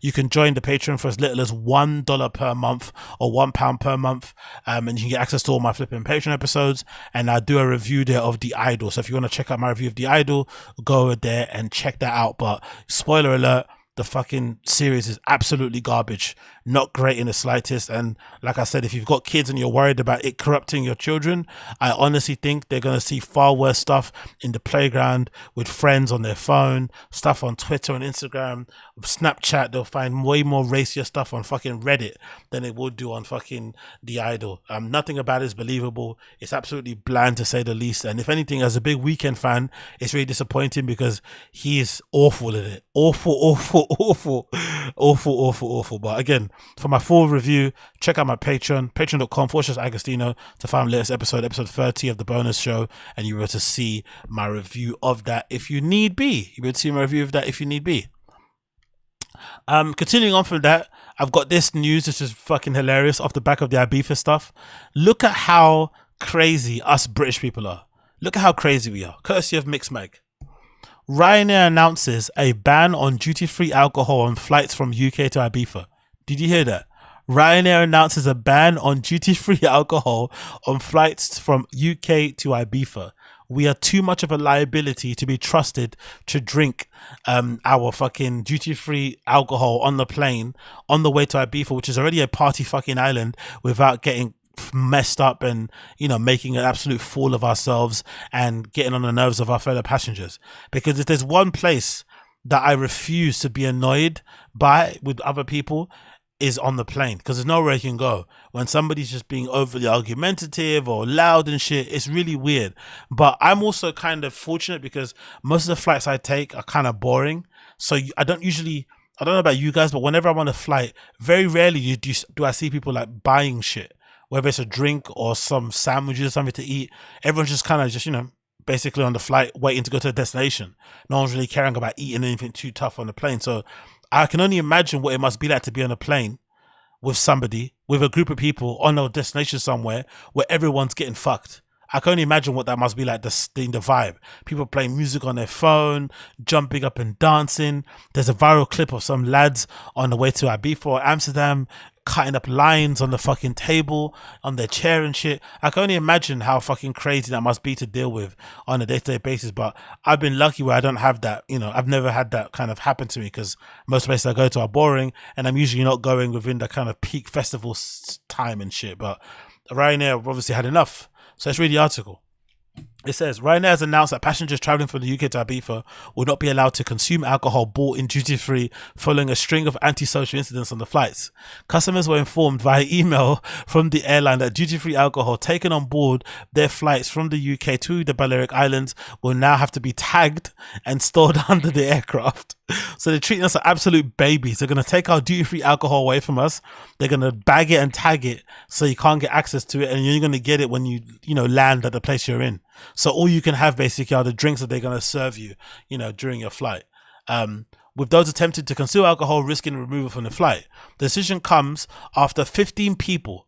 You can join the Patreon for as little as $1 per month or £1 per month, and you can get access to all my flipping Patreon episodes, and I do a review there of The Idol. So if you want to check out my review of The Idol, go over there and check that out. But spoiler alert, the fucking series is absolutely garbage, not great in the slightest. And like I said, if you've got kids and you're worried about it corrupting your children, I honestly think they're going to see far worse stuff in the playground with friends on their phone, stuff on Twitter and Instagram, Snapchat. They'll find way more racier stuff on fucking Reddit than they would do on fucking The Idol. Nothing about it is believable. It's absolutely bland to say the least. And if anything, as a big Weeknd fan, it's really disappointing because he is awful at it. Awful. But again, for my full review, check out my Patreon, patreon.com/Agostinho, to find the latest episode 30 of the bonus show, and you'll be able to see my review of that if you need be. You'll be able to see my review of that if you need be. Continuing on from that, I've got this news which is fucking hilarious off the back of the Ibiza stuff. Look at how crazy us British people are. Look at how crazy we are. Courtesy of Mixmag. Ryanair announces a ban on duty-free alcohol on flights from UK to Ibiza. Did you hear that? Ryanair announces a ban on duty-free alcohol on flights from UK to Ibiza. We are too much of a liability to be trusted to drink our fucking duty-free alcohol on the plane on the way to Ibiza, which is already a party fucking island, without getting messed up and making an absolute fool of ourselves and getting on the nerves of our fellow passengers. Because if there's one place that I refuse to be annoyed by with other people, is on the plane, because there's nowhere you can go when somebody's just being overly argumentative or loud and shit. It's really weird. But I'm also kind of fortunate because most of the flights I take are kind of boring, so I don't know about you guys, but whenever I'm on a flight, very rarely do I see people like buying shit, whether it's a drink or some sandwiches, something to eat. Everyone's just kind of basically on the flight waiting to go to a destination. No one's really caring about eating anything too tough on the plane. So I can only imagine what it must be like to be on a plane with somebody, with a group of people on a destination somewhere where everyone's getting fucked. I can only imagine what that must be like, the vibe. People playing music on their phone, jumping up and dancing. There's a viral clip of some lads on the way to Ibiza or Amsterdam cutting up lines on the fucking table, on their chair and shit. I can only imagine how fucking crazy that must be to deal with on a day-to-day basis. But I've been lucky where I don't have that, you know, I've never had that kind of happen to me, because most places I go to are boring, and I'm usually not going within the kind of peak festival time and shit. But Ryanair obviously had enough. So let's read the article. It says, Ryanair has announced that passengers travelling from the UK to Ibiza will not be allowed to consume alcohol bought in duty-free following a string of antisocial incidents on the flights. Customers were informed via email from the airline that duty-free alcohol taken on board their flights from the UK to the Balearic Islands will now have to be tagged and stored under the aircraft. So they're treating us like absolute babies. They're going to take our duty-free alcohol away from us. They're going to bag it and tag it so you can't get access to it, and you're going to get it when you land at the place you're in. So all you can have basically are the drinks that they're going to serve you, during your flight. With those attempting to consume alcohol risking removal from the flight. The decision comes after 15 people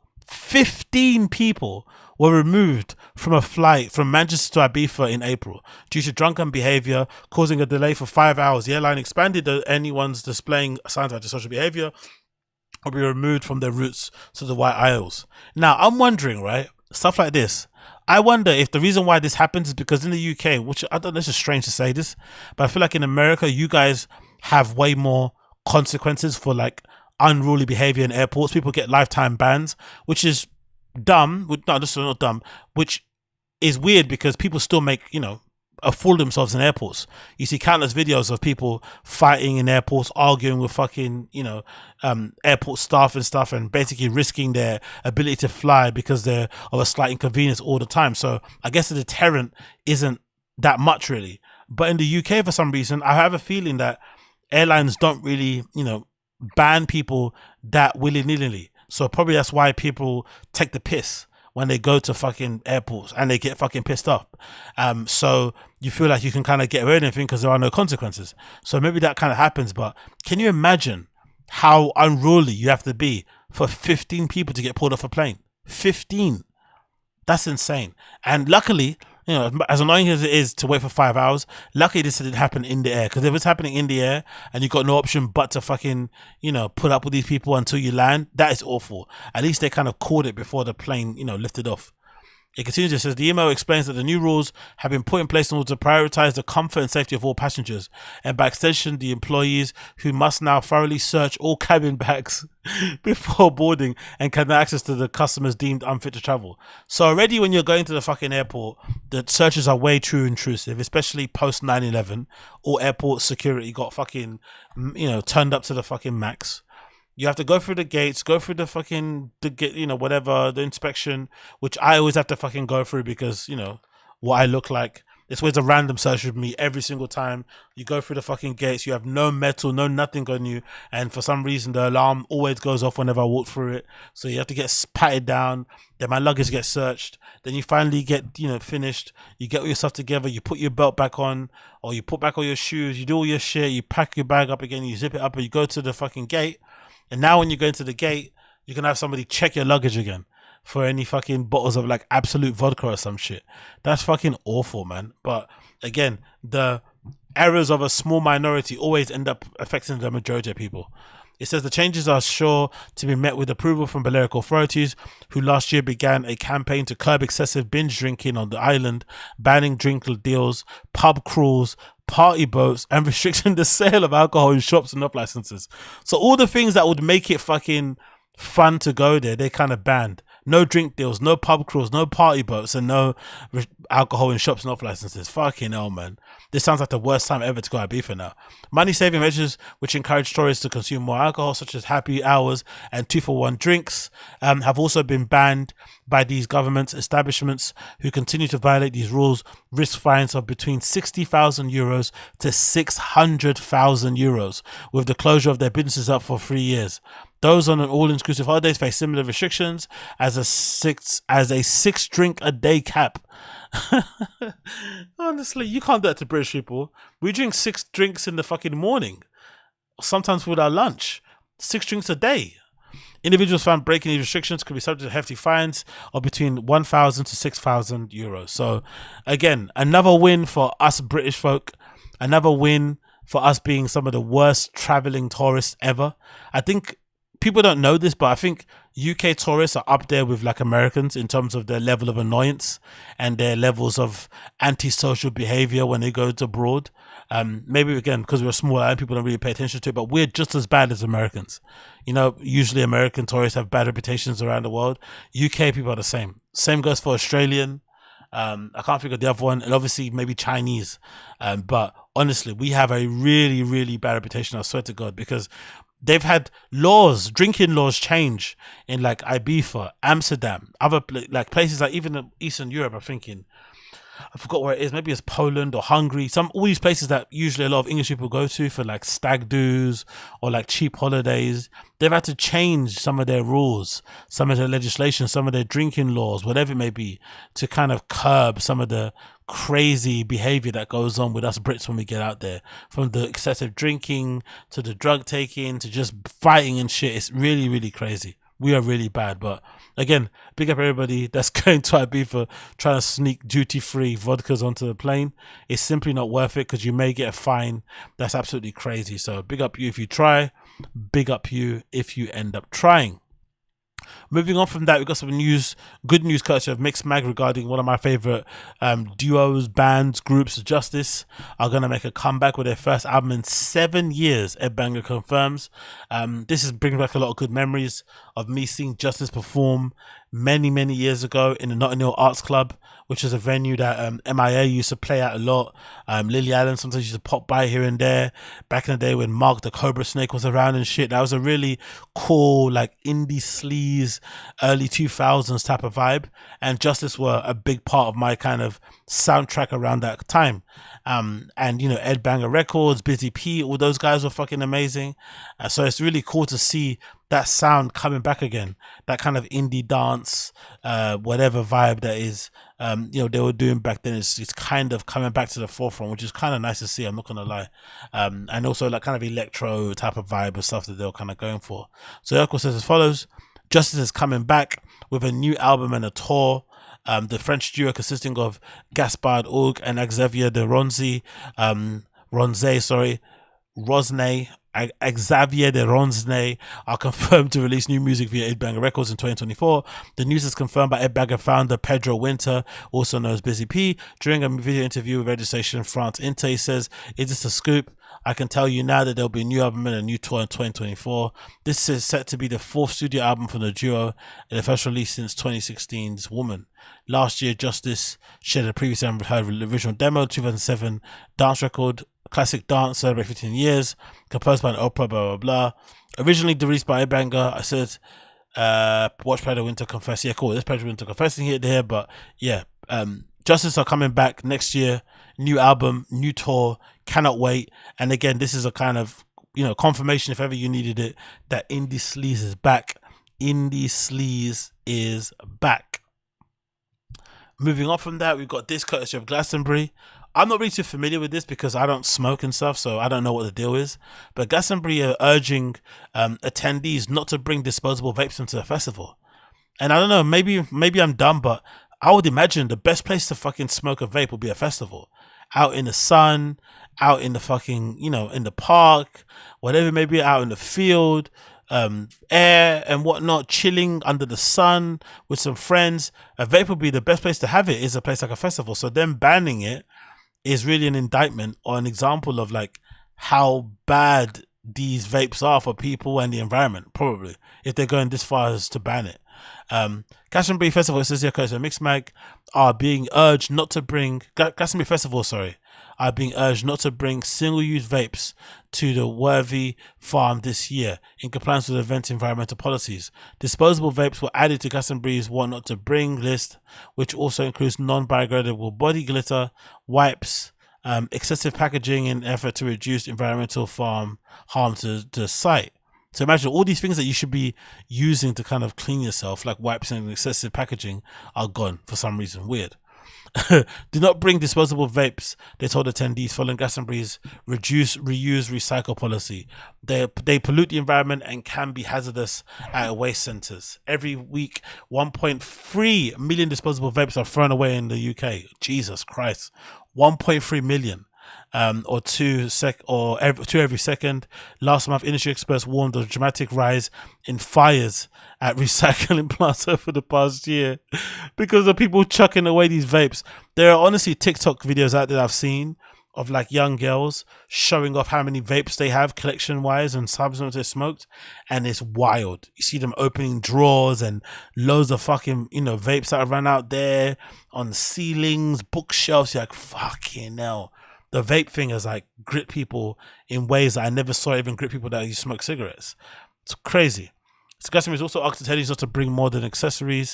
were removed from a flight from Manchester to Ibiza in April due to drunken behaviour, causing a delay for 5 hours. The airline expanded that anyone's displaying signs of antisocial behaviour will be removed from their routes to the White Isles. Now, I'm wondering, right, stuff like this, I wonder if the reason why this happens is because in the UK, which I don't know, this is strange to say this, but I feel like in America, you guys have way more consequences for like unruly behavior in airports. People get lifetime bans, which is dumb. No, this is not dumb, which is weird because people still make, fool themselves in airports. You see countless videos of people fighting in airports, arguing with fucking, airport staff and stuff, and basically risking their ability to fly because they're of a slight inconvenience all the time. So I guess the deterrent isn't that much really. But in the UK, for some reason, I have a feeling that airlines don't really, ban people that willy-nilly. So probably that's why people take the piss when they go to fucking airports and they get fucking pissed off. So you feel like you can kind of get away with anything because there are no consequences. So maybe that kind of happens. But can you imagine how unruly you have to be for 15 people to get pulled off a plane? 15. That's insane. And luckily, as annoying as it is to wait for 5 hours, luckily this didn't happen in the air. Because if it's happening in the air and you've got no option but to fucking, put up with these people until you land, that is awful. At least they kind of caught it before the plane, lifted off. It continues, it says, the email explains that the new rules have been put in place in order to prioritize the comfort and safety of all passengers, and by extension, the employees who must now thoroughly search all cabin bags before boarding and can have access to the customers deemed unfit to travel. So already when you're going to the fucking airport, the searches are way too intrusive, especially post 9/11. All airport security got fucking, turned up to the fucking max. You have to go through the gates, go through the inspection, which I always have to fucking go through because, what I look like. It's always a random search with me every single time. You go through the fucking gates, you have no metal, no nothing on you. And for some reason, the alarm always goes off whenever I walk through it. So you have to get patted down. Then my luggage gets searched. Then you finally get, finished. You get all your stuff together. You put your belt back on, or you put back all your shoes. You do all your shit. You pack your bag up again. You zip it up and you go to the fucking gate. And now when you go into the gate, you can have somebody check your luggage again for any fucking bottles of like Absolute vodka or some shit. That's fucking awful, man. But again, the errors of a small minority always end up affecting the majority of people. It says the changes are sure to be met with approval from Balearic authorities, who last year began a campaign to curb excessive binge drinking on the island, banning drink deals, pub crawls, party boats, and restricting the sale of alcohol in shops and off licenses. So all the things that would make it fucking fun to go there, they kind of banned. No drink deals, no pub crawls, no party boats, and no alcohol in shops and off licenses. Fucking hell, man. This sounds like the worst time ever to go Ibiza now. Money-saving measures which encourage tourists to consume more alcohol, such as happy hours and 2-for-1 drinks, have also been banned by these government establishments who continue to violate these rules, risk fines of between €60,000 to €600,000, with the closure of their businesses up for 3 years. Those on an all-inclusive holidays face similar restrictions as a six drink a day cap. Honestly, you can't do that to British people. We drink 6 drinks in the fucking morning, sometimes with our lunch. 6 drinks a day. Individuals found breaking these restrictions could be subject to hefty fines of between 1,000 to 6,000 euros. So again, another win for us British folk, another win for us being some of the worst traveling tourists ever. I think people don't know this, but I think UK tourists are up there with like Americans in terms of their level of annoyance and their levels of antisocial behavior when they go to abroad. Maybe again, because we're small and people don't really pay attention to it, but we're just as bad as Americans. You know, usually American tourists have bad reputations around the world. UK people are the same. Same goes for Australian. I can't think of the other one, and obviously maybe Chinese. But honestly, we have a really, really bad reputation, I swear to God, because they've had laws, drinking laws change in like Ibiza, Amsterdam, other like places like even in Eastern Europe. I'm thinking, I forgot where it is. Maybe it's Poland or Hungary. All these places that usually a lot of English people go to for like stag do's or like cheap holidays. They've had to change some of their rules, some of their legislation, some of their drinking laws, whatever it may be, to kind of curb some of the crazy behavior that goes on with us Brits when we get out there. From the excessive drinking to the drug taking to just fighting and shit. It's really, really crazy. We are really bad. But again, big up everybody that's going to Ibiza trying to sneak duty-free vodkas onto the plane. It's simply not worth it because you may get a fine. That's absolutely crazy. So big up you if you try. Big up you if you end up trying. Moving on from that, we've got some news, good news culture of Mixed Mag regarding one of my favorite duos, bands, groups. Justice are going to make a comeback with their first album in 7 years, Ed Banger confirms. This is bringing back a lot of good memories of me seeing Justice perform many, many years ago in the Notting Hill Arts Club, which is a venue that MIA used to play at a lot. Lily Allen sometimes used to pop by here and there. Back in the day when Mark the Cobra Snake was around and shit, that was a really cool, like indie sleaze, early 2000s type of vibe. And Justice were a big part of my kind of soundtrack around that time. And you know, Ed Banger Records, Busy P, all those guys were fucking amazing. So it's really cool to see that sound coming back again, that kind of indie dance, whatever vibe that is, you know, they were doing back then. It's kind of coming back to the forefront, which is kind of nice to see, I'm not gonna lie. And also like kind of electro type of vibe and stuff that they were kind of going for. So Urkel says as follows: Justice is coming back with a new album and a tour. The French duo consisting of Gaspard Haug and Xavier de Ronzi, Xavier de Ronzne are confirmed to release new music via Ed Banger Records in 2024. The news is confirmed by Ed Banger founder Pedro Winter, also known as Busy P, during a video interview with Radio Station France Inter. He says, "Is this a scoop? I can tell you now that there'll be a new album and a new tour in 2024. This is set to be the fourth studio album from the duo and the first release since 2016's Woman. Last year, Justice shared a previous album with her original demo, 2007 dance record, Classic Dance, celebrate 15 years, composed by an opera, blah, blah, blah. Originally released by Ed Banger." I said, watch Pedro Winter confess. Yeah, cool. There's Pedro Winter confessing it here, but yeah, Justice are coming back next year. New album, new tour, cannot wait. And again, this is a kind of, you know, confirmation, if ever you needed it, that Indie Sleaze is back. Indie Sleaze is back. Moving on from that, we've got this courtesy of Glastonbury. I'm not really too familiar with this because I don't smoke and stuff, so I don't know what the deal is. But Glastonbury are urging attendees not to bring disposable vapes into the festival. And I don't know, maybe I'm dumb, but I would imagine the best place to fucking smoke a vape would be a festival. Out in the sun, out in the fucking, you know, in the park, whatever, maybe out in the field, air and whatnot, chilling under the sun with some friends. A vape would be the best place to have it, is a place like a festival. So them banning it is really an indictment or an example of like how bad these vapes are for people and the environment, probably, if they're going this far as to ban it. Glastonbury Festival, it says here, so Mixed Mag are being urged not to bring Glastonbury Festival, are being urged not to bring single-use vapes to the Worthy Farm this year in compliance with the event's environmental policies. Disposable vapes were added to Glastonbury's what not to bring list, which also includes non-biodegradable body glitter, wipes, excessive packaging in an effort to reduce environmental harm to the site. So imagine all these things that you should be using to kind of clean yourself, like wipes and excessive packaging, are gone for some reason. Weird. Do not bring disposable vapes, they told attendees following Glastonbury's reduce, reuse, recycle policy. They pollute the environment and can be hazardous at waste centres. Every week, 1.3 million disposable vapes are thrown away in the UK. Jesus Christ. 1.3 million. Or two every second. Last month, industry experts warned of a dramatic rise in fires at recycling plants over the past year because of people chucking away these vapes. There are honestly TikTok videos out there I've seen of like young girls showing off how many vapes they have collection wise and substances they smoked, and it's wild. You see them opening drawers and loads of fucking vapes that have run out there on ceilings, bookshelves. You're like, fucking hell. The vape thing has like grit people in ways that I never saw even grit people that used to smoke cigarettes. It's crazy. Glastonbury is also asked attendees not to bring more than necessary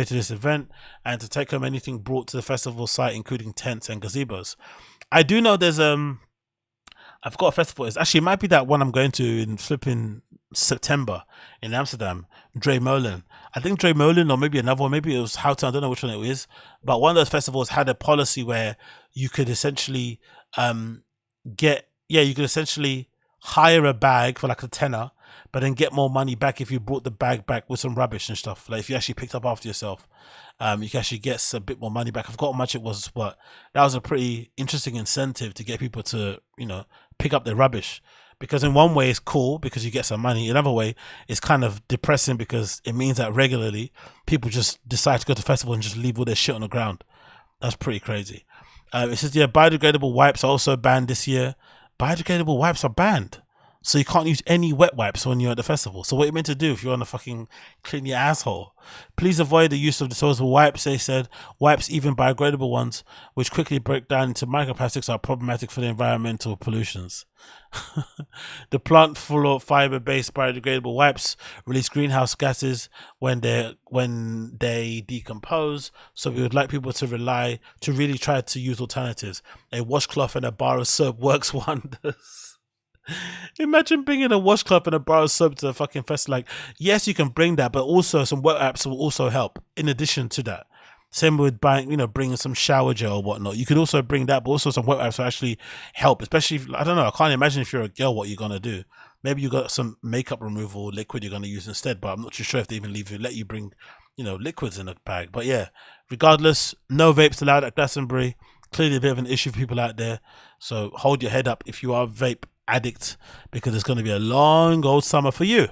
to this event, and to take home anything brought to the festival site, including tents and gazebos. I do know there's I've got a festival. It might be that one I'm going to in flipping September in Amsterdam. Dre Molen. I think Dre Molen, or maybe another one. Maybe it was Houghton. I don't know which one it is. But one of those festivals had a policy where you could essentially hire a bag for like a tenner, but then get more money back if you brought the bag back with some rubbish and stuff. Like if you actually picked up after yourself, you can actually get a bit more money back. I forgot how much it was, but that was a pretty interesting incentive to get people to, pick up their rubbish. Because in one way it's cool because you get some money. Another way it's kind of depressing because it means that regularly people just decide to go to the festival and just leave all their shit on the ground. That's pretty crazy. It says, biodegradable wipes are also banned this year. Biodegradable wipes are banned. So you can't use any wet wipes when you're at the festival. So what are you meant to do if you want to fucking clean your asshole? Please avoid the use of disposable wipes, they said. Wipes, even biodegradable ones, which quickly break down into microplastics, are problematic for the environmental pollutions. The plant fiber-based biodegradable wipes release greenhouse gases when they decompose. So we would like people to really try to use alternatives. A washcloth and a bar of soap works wonders. Imagine bringing a washcloth and a bar of soap to the fucking festival. Like, yes, you can bring that, but also some wet wipes will also help. In addition to that, same with bringing some shower gel or whatnot. You could also bring that, but also some wet wipes will actually help. Especially, if, I don't know, I can't imagine if you're a girl what you're gonna do. Maybe you got some makeup removal liquid you're gonna use instead. But I'm not too sure if they even let you bring, liquids in a bag. But yeah, regardless, no vapes allowed at Glastonbury. Clearly a bit of an issue for people out there. So hold your head up if you are a vape addict, because it's going to be a long old summer for you.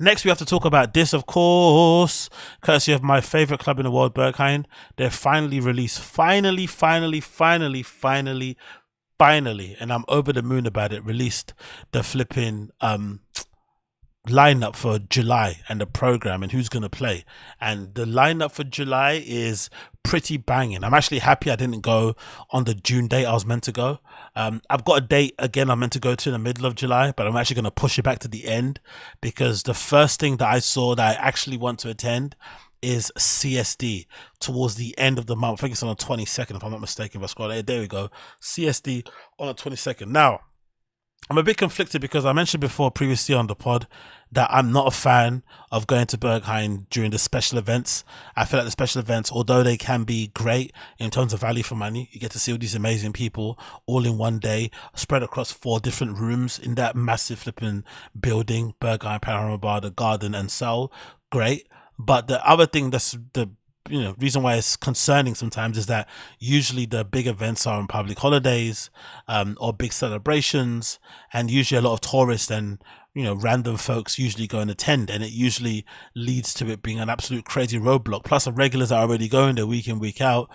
Next, we have to talk about this, of course, courtesy of my favorite club in the world, Berghain. They're finally released. Finally, and I'm over the moon about it. Released the flipping lineup for July and the program and who's going to play. And the lineup for July is pretty banging. I'm actually happy I didn't go on the June date I was meant to go. I've got a date again I'm meant to go to in the middle of July, but I'm actually going to push it back to the end, because the first thing that I saw that I actually want to attend is CSD towards the end of the month. I think it's on the 22nd, if I'm not mistaken. If I scroll there we go. CSD on the 22nd. Now, I'm a bit conflicted because I mentioned before previously on the pod that I'm not a fan of going to Berghain during the special events. I feel like the special events, although they can be great in terms of value for money, you get to see all these amazing people all in one day, spread across 4 different rooms in that massive flipping building, Berghain, Panorama Bar, the Garden and Soul. Great. But the other thing that's the reason why it's concerning sometimes is that usually the big events are on public holidays or big celebrations, and usually a lot of tourists and random folks usually go and attend, and it usually leads to it being an absolute crazy roadblock. Plus the regulars are already going there week in, week out,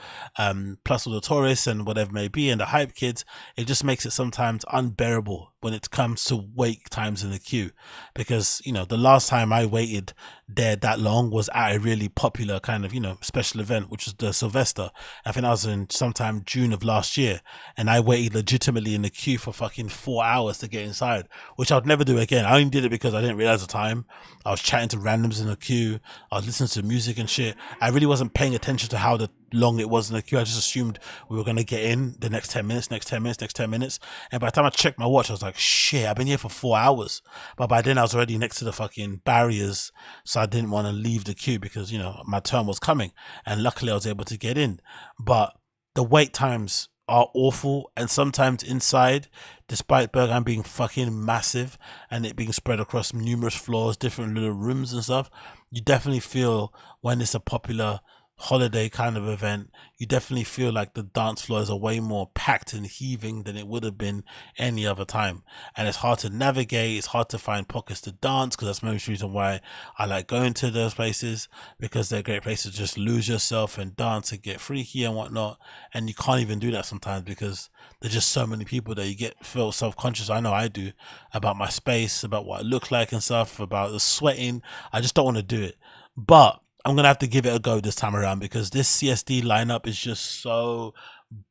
plus all the tourists and whatever may be, and the hype kids. It just makes it sometimes unbearable when it comes to wait times in the queue, because the last time I waited there that long was at a really popular kind of special event, which was the Sylvester. I think that was in sometime June of last year, and I waited legitimately in the queue for fucking 4 hours to get inside, which I'd never do again. I only did it because I didn't realize the time. I was chatting to randoms in the queue, I was listening to music and shit. I really wasn't paying attention to how long it was in the queue. I just assumed we were going to get in the next 10 minutes. And by the time I checked my watch, I was like, like, shit, I've been here for 4 hours. But by then I was already next to the fucking barriers. So I didn't want to leave the queue because, my turn was coming. And luckily I was able to get in. But the wait times are awful. And sometimes inside, despite Berghain being fucking massive and it being spread across numerous floors, different little rooms and stuff, you definitely feel when it's a popular holiday kind of event, you definitely feel like the dance floors are way more packed and heaving than it would have been any other time. And it's hard to navigate, it's hard to find pockets to dance, because that's the most reason why I like going to those places, because they're great places to just lose yourself and dance and get freaky and whatnot. And you can't even do that sometimes because there's just so many people that you feel self-conscious. I know I do, about my space, about what I look like and stuff, about the sweating. I just don't want to do it. But I'm going to have to give it a go this time around, because this CSD lineup is just so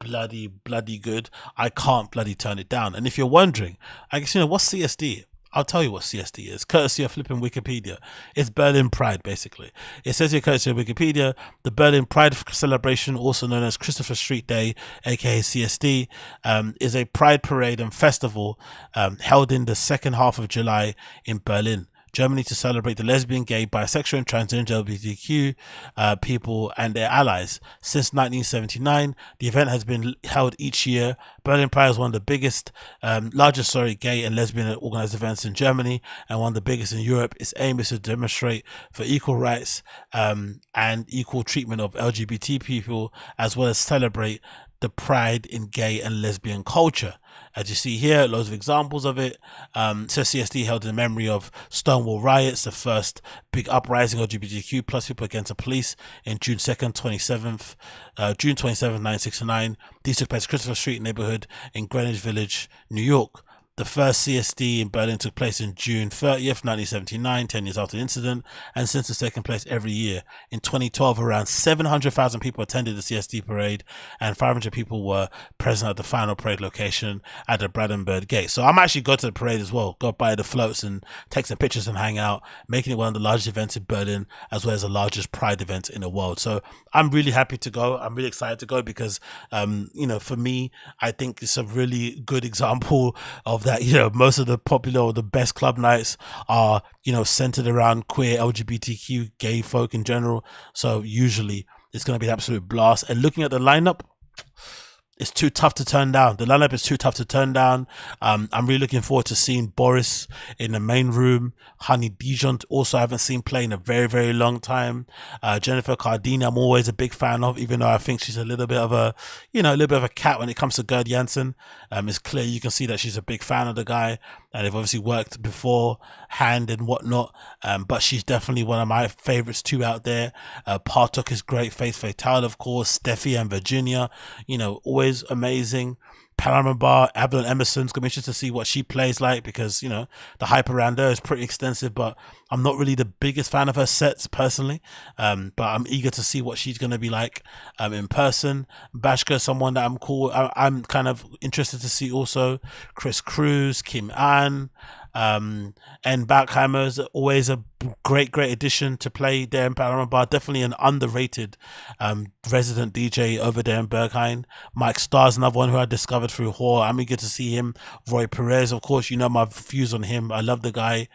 bloody good. I can't bloody turn it down. And if you're wondering, I guess, what's CSD? I'll tell you what CSD is, courtesy of flipping Wikipedia. It's Berlin Pride, basically. It says here, courtesy of Wikipedia, the Berlin Pride celebration, also known as Christopher Street Day, aka CSD, is a pride parade and festival held in the second half of July in Berlin, Germany, to celebrate the lesbian, gay, bisexual and transgender LGBTQ people and their allies. Since 1979, the event has been held each year. Berlin Pride is one of the biggest, largest gay and lesbian organized events in Germany, and one of the biggest in Europe. Its aim is to demonstrate for equal rights and equal treatment of LGBT people, as well as celebrate the pride in gay and lesbian culture. As you see here, loads of examples of it. So CSD held in memory of Stonewall riots, the first big uprising of LGBTQ plus people against the police in June 27th, 1969. These took place in Christopher Street neighborhood in Greenwich Village, New York. The first CSD in Berlin took place in June 30th, 1979, 10 years after the incident, and since it's taken place every year. In 2012, around 700,000 people attended the CSD parade, and 500 people were present at the final parade location at the Brandenburg Gate. So I'm actually going to the parade as well, go by the floats and take some pictures and hang out, making it one of the largest events in Berlin, as well as the largest pride event in the world. So I'm really happy to go. I'm really excited to go because, for me, I think it's a really good example of that, most of the popular or the best club nights are, centered around queer, LGBTQ, gay folk in general. So usually it's going to be an absolute blast. And looking at the lineup, it's too tough to turn down. The lineup is too tough to turn down. I'm really looking forward to seeing Boris in the main room. Honey Dijon, also I haven't seen play in a very, very long time. Jennifer Cardini, I'm always a big fan of, even though I think she's a little bit of a cat when it comes to Gerd Jansen. It's clear, you can see that she's a big fan of the guy, and they've obviously worked beforehand and whatnot. But she's definitely one of my favorites too out there. Partok is great. Faith Fatale, of course. Steffi and Virginia, always amazing. Panorama Bar, Evelyn Emerson's gonna be interesting to see what she plays like, because the hype around her is pretty extensive, but I'm not really the biggest fan of her sets personally. But I'm eager to see what she's gonna be like in person. Bashka, someone that I'm kind of interested to see also. Chris Cruz, Kim Ann, and Bergheimer is always a great addition to play there in Panorama Bar. Definitely an underrated resident DJ over there in Berghain. Mike Starr's another one who I discovered through Whore. I'm eager to see him. Roy Perez, of course, my views on him. I love the guy.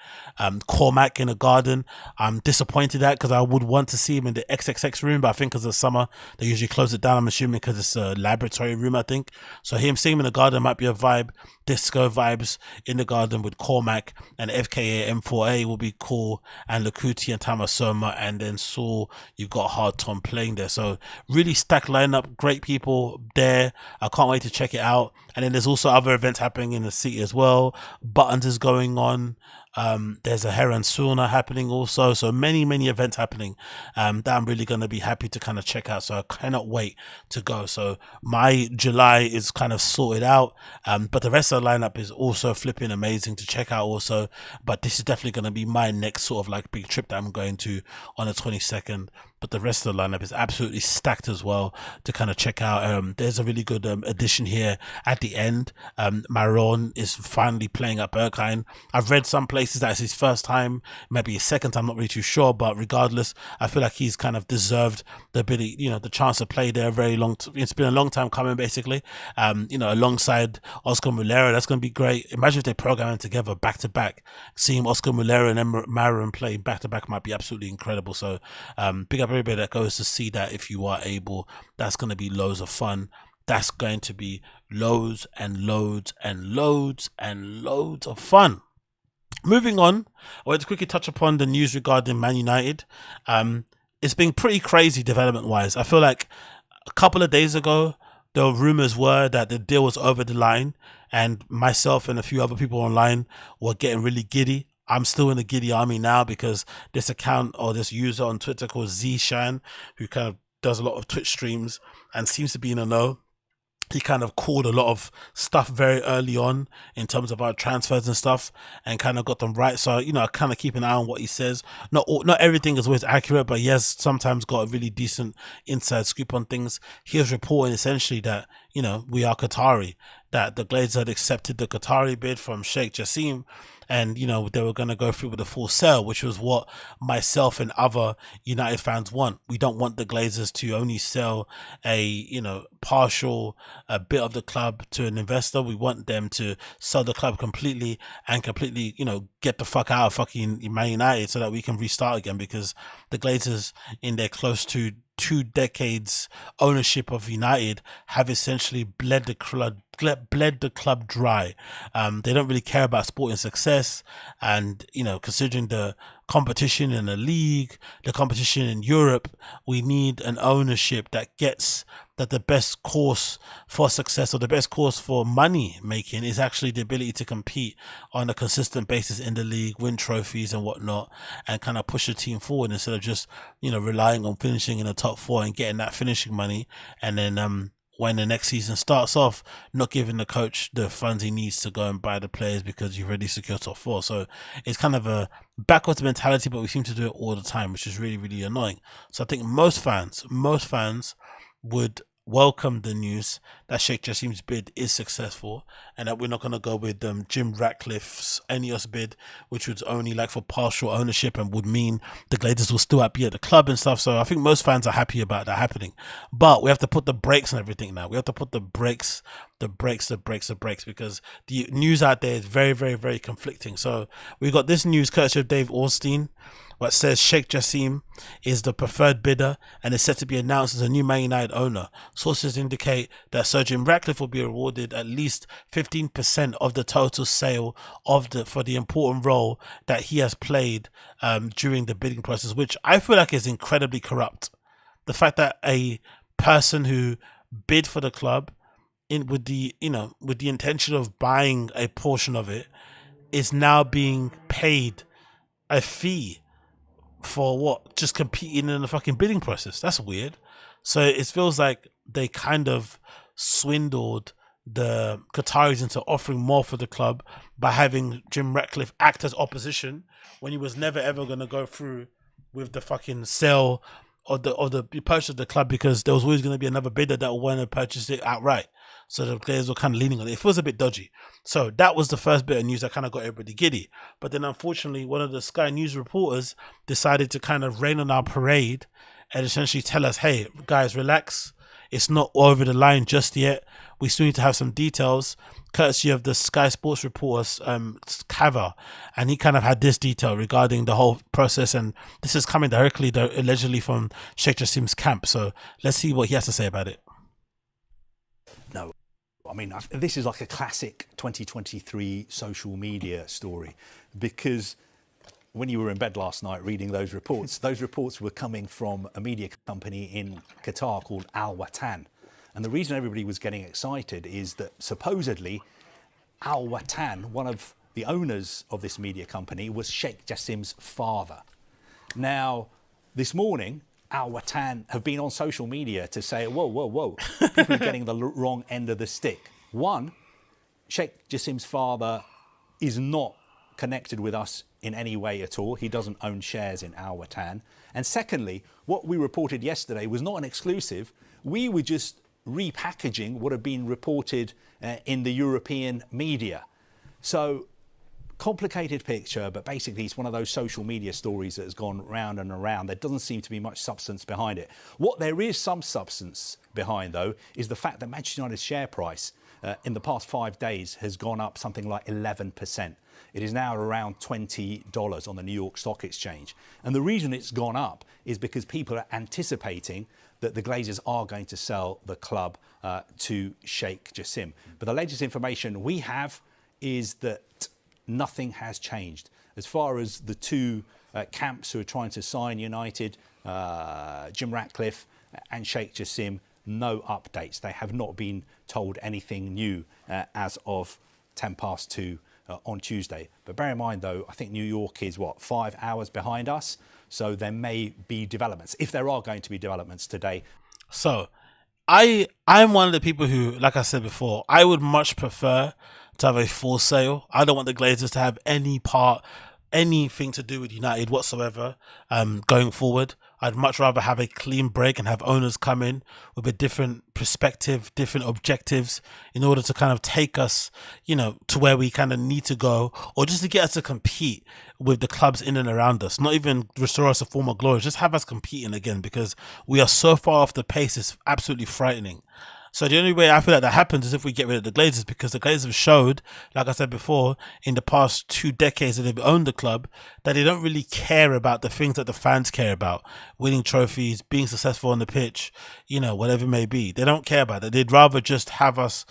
Cormac in the Garden, I'm disappointed at, because I would want to see him in the XXX room, but I think because of summer they usually close it down. I'm assuming because it's a laboratory room, I think. So seeing him in the Garden might be a vibe. Disco vibes in the Garden with Cormac and FKA M4A will be cool, and Lakuti and Tamasoma, and then Saul, you've got Hard Tom playing there. So really stacked lineup, great people there. I can't wait to check it out. And then there's also other events happening in the city as well. Buttons is going on. There's a Heron Sauna happening also. So many events happening that I'm really going to be happy to kind of check out. So I cannot wait to go. So my July is kind of sorted out, but the rest of the lineup is also flipping amazing to check out also. But this is definitely going to be my next sort of like big trip that I'm going to on the 22nd. but the rest of the lineup is absolutely stacked as well to kind of check out. There's a really good addition here at the end. Maron is finally playing at Berghain. I've read some places that it's his first time, maybe his second time, I'm not really too sure, but regardless, I feel like he's kind of deserved the ability, the chance to play there very long. It's been a long time coming, basically. Alongside Oscar Mulera, that's going to be great. Imagine if they program them together back to back. Seeing Oscar Mulera and Maron play back to back might be absolutely incredible. So big up everybody that goes to see that if you are able. That's going to be loads of fun. That's going to be loads and loads and loads and loads of fun. Moving on, I want to quickly touch upon the news regarding Man United. It's been pretty crazy development-wise. I feel like a couple of days ago, the rumors were that the deal was over the line, and myself and a few other people online were getting really giddy. I'm still in the giddy army now because this account or this user on Twitter called Zshan, who kind of does a lot of Twitch streams and seems to be in the know. He kind of called a lot of stuff very early on in terms of our transfers and stuff and kind of got them right. So, I kind of keep an eye on what he says. Not everything is always accurate, but he has sometimes got a really decent inside scoop on things. He was reporting essentially that, we are Qatari, that the Glazers had accepted the Qatari bid from Sheikh Jassim, and they were going to go through with a full sale, which was what myself and other United fans want. We don't want the Glazers to only sell a partial bit of the club to an investor. We want them to sell the club completely and completely get the fuck out of fucking Man United so that we can restart again, because the Glazers in their close to 2 decades ownership of United have essentially bled the club dry. They don't really care about sporting success, and considering the competition in the league, the competition in Europe, we need an ownership that gets that the best course for success or the best course for money making is actually the ability to compete on a consistent basis in the league, win trophies and whatnot, and kind of push the team forward instead of just relying on finishing in the top 4 and getting that finishing money, and then when the next season starts off, not giving the coach the funds he needs to go and buy the players because you've already secured top 4. So it's kind of a backwards mentality, but we seem to do it all the time, which is really, really annoying. So I think most fans would welcome the news that Sheikh Jassim's bid is successful, and that we're not going to go with Jim Ratcliffe's Enios bid, which was only like for partial ownership and would mean the Glazers will still be at the club and stuff. So I think most fans are happy about that happening, but we have to put the brakes on everything now. We have to put the brakes because the news out there is very, very, very conflicting. So we got this news courtesy of Dave Ornstein, what says Sheikh Jassim is the preferred bidder and is set to be announced as a new Man United owner. Sources indicate that Sir Jim Ratcliffe will be awarded at least 15% of the total sale for the important role that he has played during the bidding process, which I feel like is incredibly corrupt. The fact that a person who bid for the club with the intention of buying a portion of it is now being paid a fee for what? Just competing in the fucking bidding process. That's weird. So it feels like they kind of swindled the Qataris into offering more for the club by having Jim Ratcliffe act as opposition when he was never ever going to go through with the fucking sale or the purchase of the club, because there was always going to be another bidder that would want to purchase it outright. So the players were kind of leaning on it. It feels a bit dodgy. So that was the first bit of news that kind of got everybody giddy. But then unfortunately, one of the Sky News reporters decided to kind of rain on our parade and essentially tell us, hey, guys, relax. It's not over the line just yet. We still need to have some details, courtesy of the Sky Sports reporters, Kava. And he kind of had this detail regarding the whole process. And this is coming directly, allegedly, from Sheikh Jassim's camp. So let's see what he has to say about it. No, I mean, this is like a classic 2023 social media story, because when you were in bed last night reading those reports were coming from a media company in Qatar called Al Watan. And the reason everybody was getting excited is that supposedly Al Watan, one of the owners of this media company, was Sheikh Jassim's father. Now, this morning, Al Watan have been on social media to say, whoa, people are getting the wrong end of the stick. One, Sheikh Jassim's father is not connected with us in any way at all. He doesn't own shares in Al Watan. And secondly, what we reported yesterday was not an exclusive. We were just repackaging what had been reported in the European media. So, complicated picture, but basically it's one of those social media stories that has gone round and around. There doesn't seem to be much substance behind it. What there is some substance behind, though, is the fact that Manchester United's share price in the past 5 days has gone up something like 11%. It is now around $20 on the New York Stock Exchange. And the reason it's gone up is because people are anticipating that the Glazers are going to sell the club to Sheikh Jassim. But the latest information we have is that nothing has changed. As far as the two camps who are trying to sign United, Jim Ratcliffe and Sheikh Jassim, no updates. They have not been told anything new as of 2:10 on Tuesday. But bear in mind, though, I think New York is, 5 hours behind us? So there may be developments, if there are going to be developments today. So I'm one of the people who, like I said before, I would much prefer to have a full sale. I don't want the Glazers to have anything to do with United whatsoever going forward. I'd much rather have a clean break and have owners come in with a different perspective, different objectives in order to kind of take us, to where we kind of need to go, or just to get us to compete with the clubs in and around us. Not even restore us to former glory, just have us competing again, because we are so far off the pace. It's absolutely frightening. So the only way I feel like that happens is if we get rid of the Glazers, because the Glazers have showed, like I said before, in the past 2 decades that they've owned the club, that they don't really care about the things that the fans care about. Winning trophies, being successful on the pitch, whatever it may be. They don't care about that. They'd rather just have us,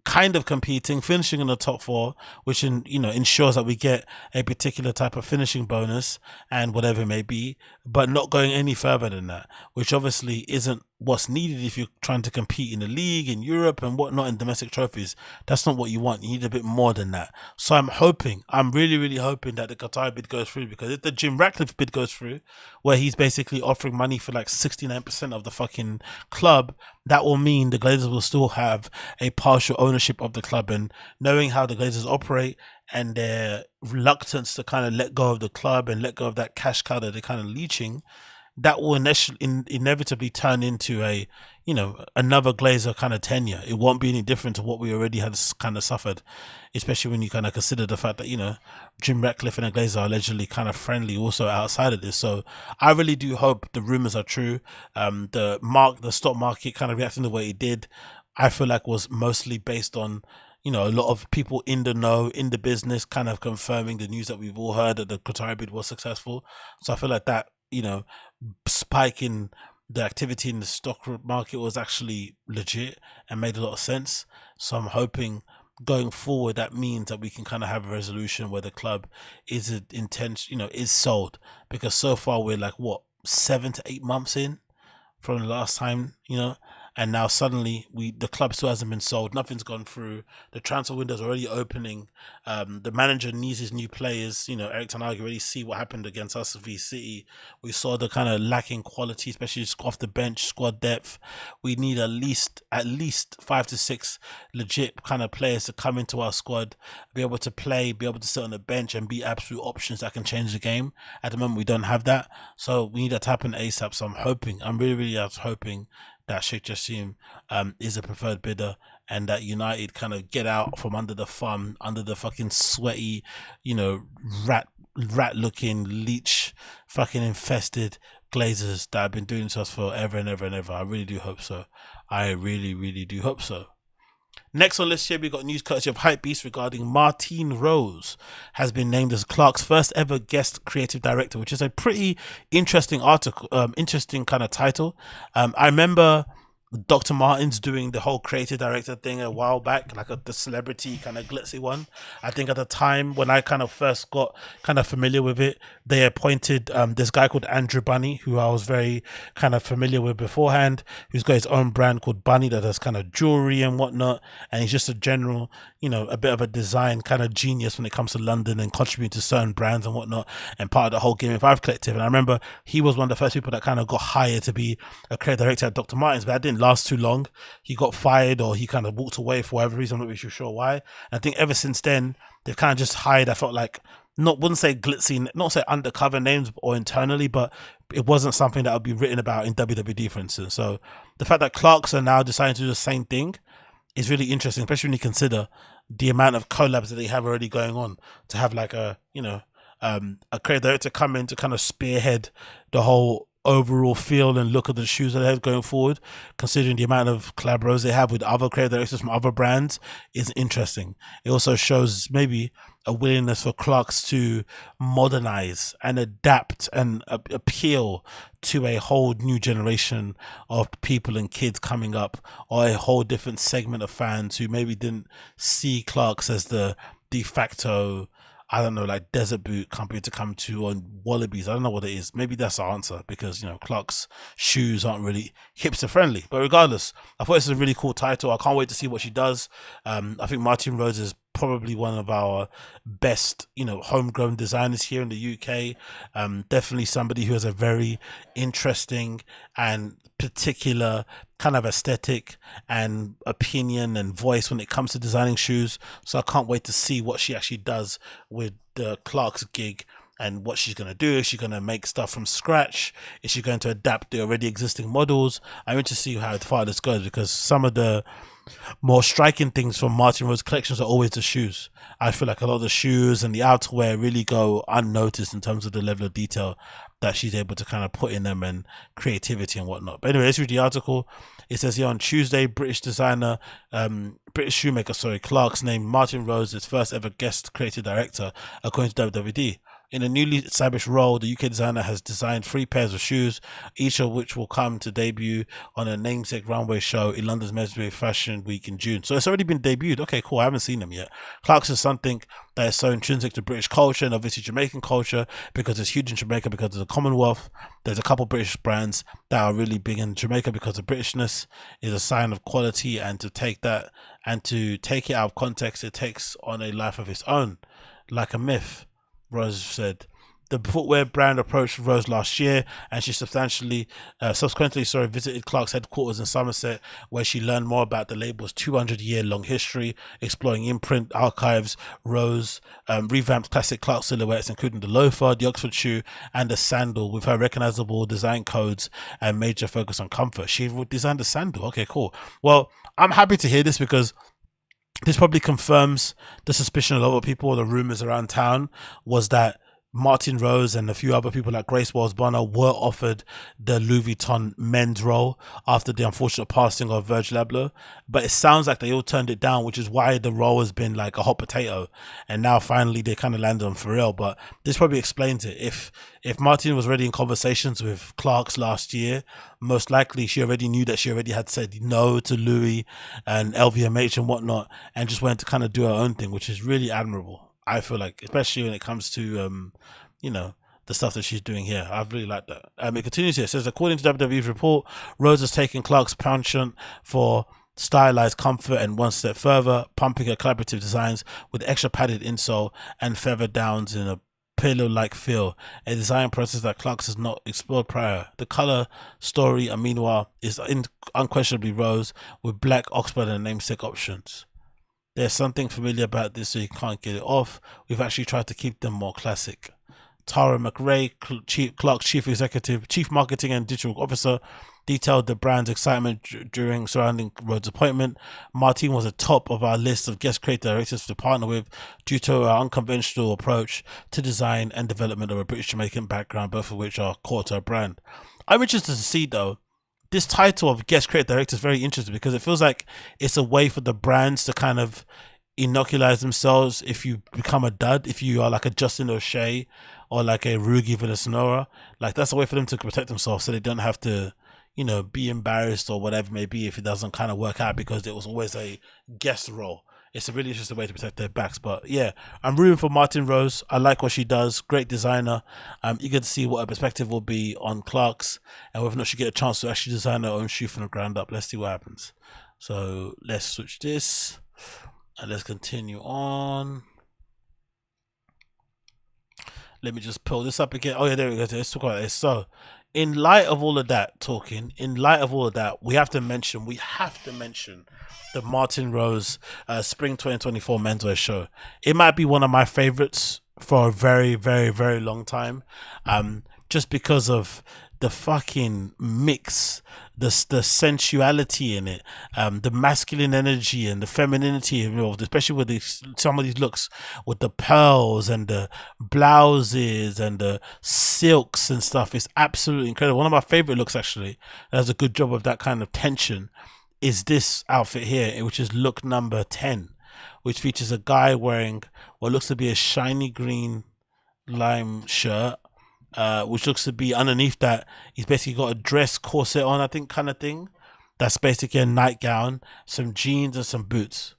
kind of competing, finishing in the top 4, which ensures that we get a particular type of finishing bonus and whatever it may be, but not going any further than that, which obviously isn't what's needed if you're trying to compete in the league, in Europe and whatnot, in domestic trophies. That's not what you want. You need a bit more than that. So I'm really, really hoping that the Qatari bid goes through, because if the Jim Ratcliffe bid goes through, where he's basically offering money for like 69% of the fucking club, that will mean the Glazers will still have a partial ownership of the club. And knowing how the Glazers operate and their reluctance to kind of let go of the club and let go of that cash cow that they're kind of leeching, that will inevitably turn into another Glazer kind of tenure. It won't be any different to what we already had kind of suffered, especially when you kind of consider the fact that, Jim Ratcliffe and the Glazer are allegedly kind of friendly also outside of this. So I really do hope the rumours are true. The stock market kind of reacting the way it did, I feel like was mostly based on, a lot of people in the know, in the business, kind of confirming the news that we've all heard that the Qatari bid was successful. So I feel like that, spike in the activity in the stock market was actually legit and made a lot of sense. So I'm hoping going forward that means that we can kind of have a resolution where the club is is sold, because so far we're like 7 to 8 months in from the last time, and now suddenly the club still hasn't been sold. Nothing's gone through. The transfer window's already opening. The manager needs his new players. Eric Ten Hag already see what happened against us v City. We saw the kind of lacking quality, especially off the bench, squad depth. We need at least 5 to 6 legit kind of players to come into our squad, be able to play, be able to sit on the bench and be absolute options that can change the game. At the moment, we don't have that. So we need that to happen ASAP. So I'm really, really hoping that Sheikh Jassim is a preferred bidder, and that United kind of get out from under the thumb, under the fucking sweaty, rat looking, leech fucking infested Glazers that have been doing to us forever and ever and ever. I really do hope so. I really, really do hope so. Next on list here, we got news courtesy of Hypebeast regarding Martine Rose has been named as Clark's first ever guest creative director, which is a pretty interesting article, interesting kind of title. I remember Dr. Martens doing the whole creative director thing a while back, like the celebrity kind of glitzy one. I think at the time when I kind of first got kind of familiar with it, they appointed this guy called Andrew Bunny, who I was very kind of familiar with beforehand, who's got his own brand called Bunny that does kind of jewelry and whatnot, and he's just a general, a bit of a design kind of genius when it comes to London and contributing to certain brands and whatnot, and part of the whole Game of Five collective. And I remember he was one of the first people that kind of got hired to be a creative director at Dr. Martens, but that didn't didn't last too long. He got fired, or he kind of walked away for whatever reason. I'm not really sure why. And I think ever since then, they've kind of just hired, I felt like, wouldn't say glitzy, not say undercover names or internally, but it wasn't something that would be written about in WWD, for instance. So the fact that Clarks are now deciding to do the same thing is really interesting, especially when you consider the amount of collabs that they have already going on. To have like a creative director come in to kind of spearhead the whole overall feel and look of the shoes that they have going forward, considering the amount of collaborators they have with other creative directors from other brands, is interesting. It also shows maybe a willingness for Clarks to modernize and adapt and appeal to a whole new generation of people and kids coming up, or a whole different segment of fans who maybe didn't see Clarks as the de facto, I don't know, like desert boot company to come to, on Wallabies. I don't know what it is. Maybe that's the answer, because, you know, Clark's shoes aren't really hipster friendly. But regardless, I thought this is a really cool title. I can't wait to see what she does. I think Martine Rose is probably one of our best, you know, homegrown designers here in the UK. Definitely somebody who has a very interesting and particular kind of aesthetic and opinion and voice when it comes to designing shoes. So I can't wait to see what she actually does with the Clarks gig and what she's going to do. Is she going to make stuff from scratch? Is she going to adapt the already existing models? I'm interested to see how far this goes, because some of the more striking things from Martine Rose collections are always the shoes. I feel like a lot of the shoes and the outerwear really go unnoticed in terms of the level of detail that she's able to kind of put in them, and creativity and whatnot. But anyway, let's read the article. It says here, on Tuesday, British shoemaker, Clarks named Martine Rose its first ever guest creative director, according to WWD. In a newly established role, the UK designer has designed 3 pairs of shoes, each of which will come to debut on a namesake runway show in London's Men's Fashion Week in June. So it's already been debuted. Okay, cool. I haven't seen them yet. Clarks is something that is so intrinsic to British culture, and obviously Jamaican culture, because it's huge in Jamaica because of the Commonwealth. There's a couple British brands that are really big in Jamaica because of Britishness is a sign of quality, and to take that and to take it out of context, it takes on a life of its own, like a myth. Rose said. The footwear brand approached Rose last year, and she subsequently visited Clarks headquarters in Somerset, where she learned more about the label's 200-year-long history, exploring imprint archives. Rose revamped classic Clarks silhouettes, including the loafer, the Oxford shoe, and the sandal, with her recognizable design codes and major focus on comfort. She designed the sandal. Okay, cool. Well, I'm happy to hear this, because this probably confirms the suspicion of a lot of people, or the rumors around town, was that Martine Rose and a few other people like Grace Wells-Bonner were offered the Louis Vuitton men's role after the unfortunate passing of Virgil Abloh, but it sounds like they all turned it down, which is why the role has been like a hot potato, and now finally they kind of landed on Pharrell. But this probably explains it. If Martine was already in conversations with Clarks last year, most likely she already knew that she already had said no to Louis and LVMH and whatnot, and just wanted to kind of do her own thing, which is really admirable. I feel like, especially when it comes to, you know, the stuff that she's doing here. I really like that. It continues here. It says, according to WWE's report, Rose has taken Clark's penchant for stylized comfort and one step further, pumping her collaborative designs with extra padded insole and feather downs in a pillow-like feel, a design process that Clarks has not explored prior. The color story, meanwhile, is unquestionably Rose, with black, Oxford, and namesake options. There's something familiar about this, so you can't get it off. We've actually tried to keep them more classic. Tara McRae, Clark's chief marketing and digital officer, detailed the brand's excitement during surrounding Rhodes' appointment. Martine was at the top of our list of guest creative directors to partner with due to our unconventional approach to design and development of a British Jamaican background, both of which are core to our brand. I'm interested to see, though, this title of guest creative director is very interesting, because it feels like it's a way for the brands to kind of inoculate themselves if you become a dud, if you are like a Justin O'Shea or like a Rugi Villasonora. Like, that's a way for them to protect themselves, so they don't have to, you know, be embarrassed or whatever it may be if it doesn't kind of work out, because it was always a guest role. It's a really interesting way to protect their backs. But yeah, I'm rooting for Martine Rose. I like what she does. Great designer. I'm eager to see what her perspective will be on Clarks, and whether or not she get a chance to actually design her own shoe from the ground up. Let's see what happens. So let's switch this and let's continue on. Let me just pull this up again. Oh yeah, there we go. Let's talk about this. So in light of all of that, we have to mention the Martine Rose Spring 2024 menswear show. It might be one of my favorites for a very, very, very long time. Just because of the fucking mix, the sensuality in it, the masculine energy and the femininity involved, especially with some of these looks with the pearls and the blouses and the silks and stuff. It's absolutely incredible. One of my favorite looks, actually, that does a good job of that kind of tension, is this outfit here, which is look number 10, which features a guy wearing what looks to be a shiny green lime shirt, which looks to be underneath that he's basically got a dress corset on, I think, kind of thing. That's basically a nightgown, some jeans and some boots.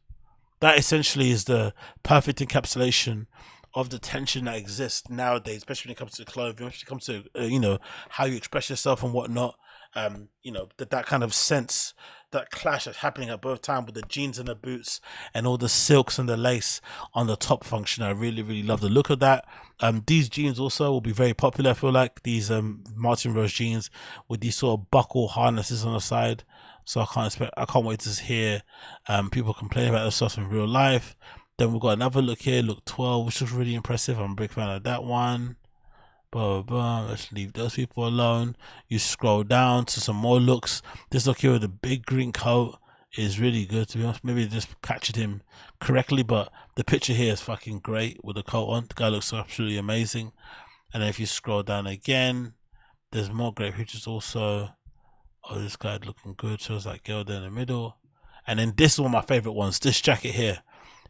That essentially is the perfect encapsulation of the tension that exists nowadays, especially when it comes to clothing, when it comes to how you express yourself and whatnot. That kind of sense, that clash that's happening at both times with the jeans and the boots and all the silks and the lace on the top function. I really, really love the look of that. These jeans also will be very popular, I feel like, these Martine Rose jeans with these sort of buckle harnesses on the side. So I can't wait to hear people complaining about this stuff in real life. Then we've got another look here, look 12, which was really impressive. I'm a big fan of that one. Blah, blah, blah. Let's leave those people alone. You scroll down to some more looks. This look here with the big green coat is really good, to be honest. Maybe they just captured him correctly, but the picture here is fucking great with the coat on. The guy looks absolutely amazing. And then if you scroll down again, there's more great pictures also. Oh, this guy looking good. Shows that girl there in the middle. And then this is one of my favorite ones. This jacket here.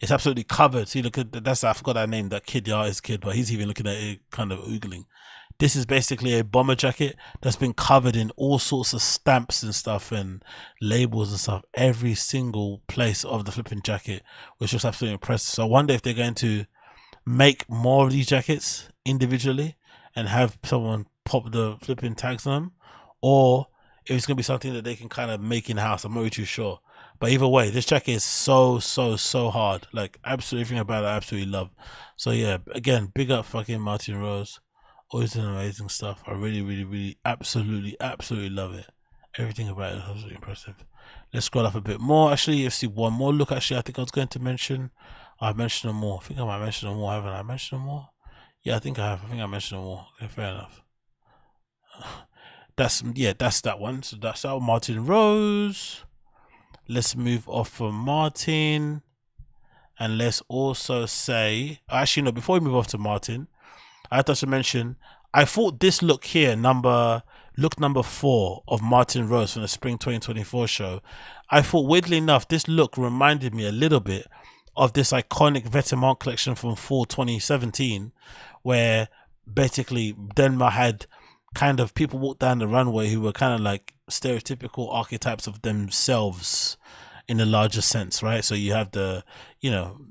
It's absolutely covered. See, look at that's, I forgot that name, that kid, the artist kid, but he's even looking at it kind of oogling. This is basically a bomber jacket that's been covered in all sorts of stamps and stuff and labels and stuff, every single place of the flipping jacket, which was absolutely impressive. So I wonder if they're going to make more of these jackets individually and have someone pop the flipping tags on them, or if it's going to be something that they can kind of make in house. I'm not really too sure. But either way, this jacket is so hard. Like, absolutely everything about it I absolutely love. So yeah, again, big up fucking Martine Rose. Always doing amazing stuff. I really absolutely love it. Everything about it is absolutely impressive. Let's scroll up a bit more. Actually, let's see one more look. Actually, I think I was going to mention. I mentioned them more. I think I might mention them more. Haven't I mentioned them more? Yeah, I think I have. I think I mentioned them more. Okay, fair enough. That's that one. So that's our Martine Rose. Let's move off from Martine, and let's also say, actually no, before we move off to Martine, I have to mention, I thought this look here, look number 4 of Martine Rose from the Spring 2024 show, I thought, weirdly enough, this look reminded me a little bit of this iconic Vetements collection from fall 2017, where basically Denmark had kind of people walk down the runway who were kind of like stereotypical archetypes of themselves in a larger sense, right? So you have the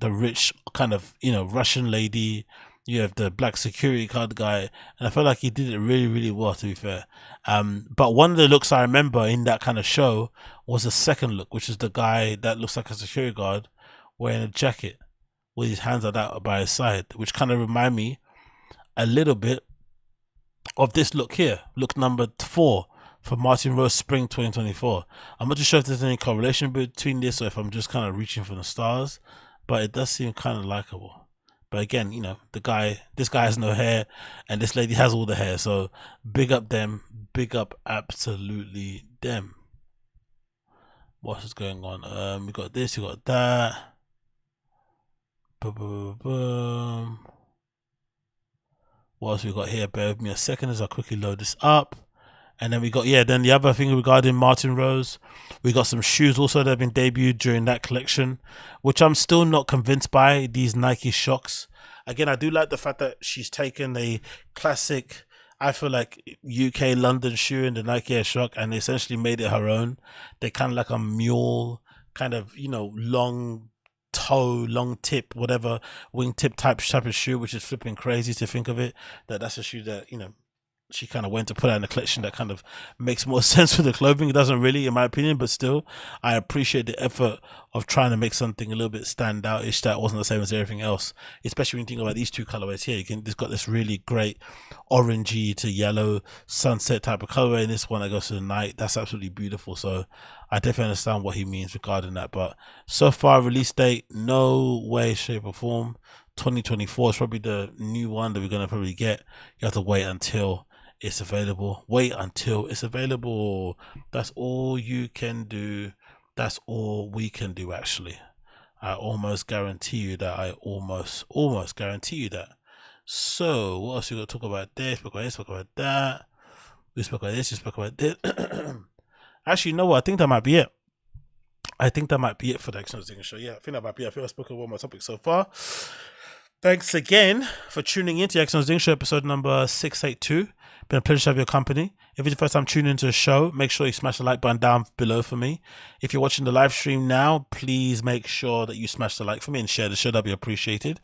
rich kind of Russian lady, you have the black security guard guy, and I felt like he did it really well, to be fair. But one of the looks I remember in that kind of show was the second look, which is the guy that looks like a security guard wearing a jacket with his hands like that by his side, which kind of remind me a little bit of this look here, look number 4 for Martine Rose Spring 2024. I'm not too sure if there's any correlation between this or if I'm just kind of reaching for the stars, but it does seem kind of likable. But again, this guy has no hair and this lady has all the hair, so big up them, big up absolutely them. What is going on? We got this, we got that. Boom. What else we got here? Bear with me a second as I quickly load this up. And then we got, then the other thing regarding Martine Rose, we got some shoes also that have been debuted during that collection, which I'm still not convinced by, these Nike Shocks. Again, I do like the fact that she's taken a classic, I feel like, UK London shoe in the Nike Air Shock and essentially made it her own. They're kind of like a mule, kind of, long toe, long tip, whatever, wing tip type of shoe, which is flipping crazy to think of it. That's a shoe that, she kind of went to put out in a collection that kind of makes more sense for the clothing. It doesn't really, in my opinion, but still, I appreciate the effort of trying to make something a little bit stand out-ish that wasn't the same as everything else. Especially when you think about these two colorways here. It's got this really great orangey to yellow sunset type of colorway, and this one that goes to the night. That's absolutely beautiful. So I definitely understand what he means regarding that. But so far, release date, no way, shape, or form. 2024 is probably the new one that we're gonna probably get. You have to wait until it's available. Wait until it's available. That's all you can do. That's all we can do, actually. I almost guarantee you that. I almost guarantee you that. So what else we got to talk about? This, spoke about this, spoke about that. We spoke about this, we spoke about this. Actually, you know what? I think that might be it. I think that might be it for the Agostinho show. Yeah, I think that might be it. I think I've spoken about my topic so far. Thanks again for tuning in to the Agostinho show, episode number 682. Been a pleasure to have your company. If it's the first time tuning into the show, make sure you smash the like button down below for me. If you're watching the live stream now, please make sure that you smash the like for me and share the show. That'd be appreciated.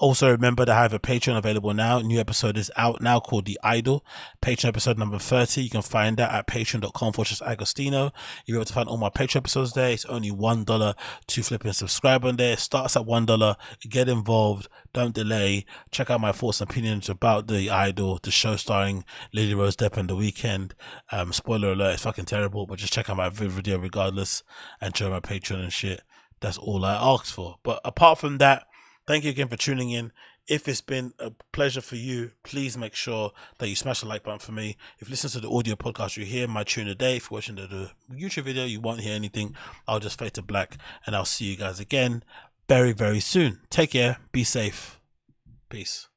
Also, remember that I have a Patreon available now. A new episode is out now called The Idol. Patreon episode number 30. You can find that at patreon.com/Agostinho. You'll be able to find all my Patreon episodes there. It's only $1 to flip and subscribe on there. It starts at $1. Get involved. Don't delay. Check out my thoughts and opinions about The Idol, the show starring Lily Rose Depp and The Weeknd. Spoiler alert, it's fucking terrible, but just check out my video regardless and join my Patreon and shit. That's all I asked for. But apart from that, thank you again for tuning in. If it's been a pleasure for you, please make sure that you smash the like button for me. If you listen to the audio podcast, you hear my tune a day. If you're watching the YouTube video, you won't hear anything. I'll just fade to black, and I'll see you guys again very, very soon. Take care. Be safe. Peace.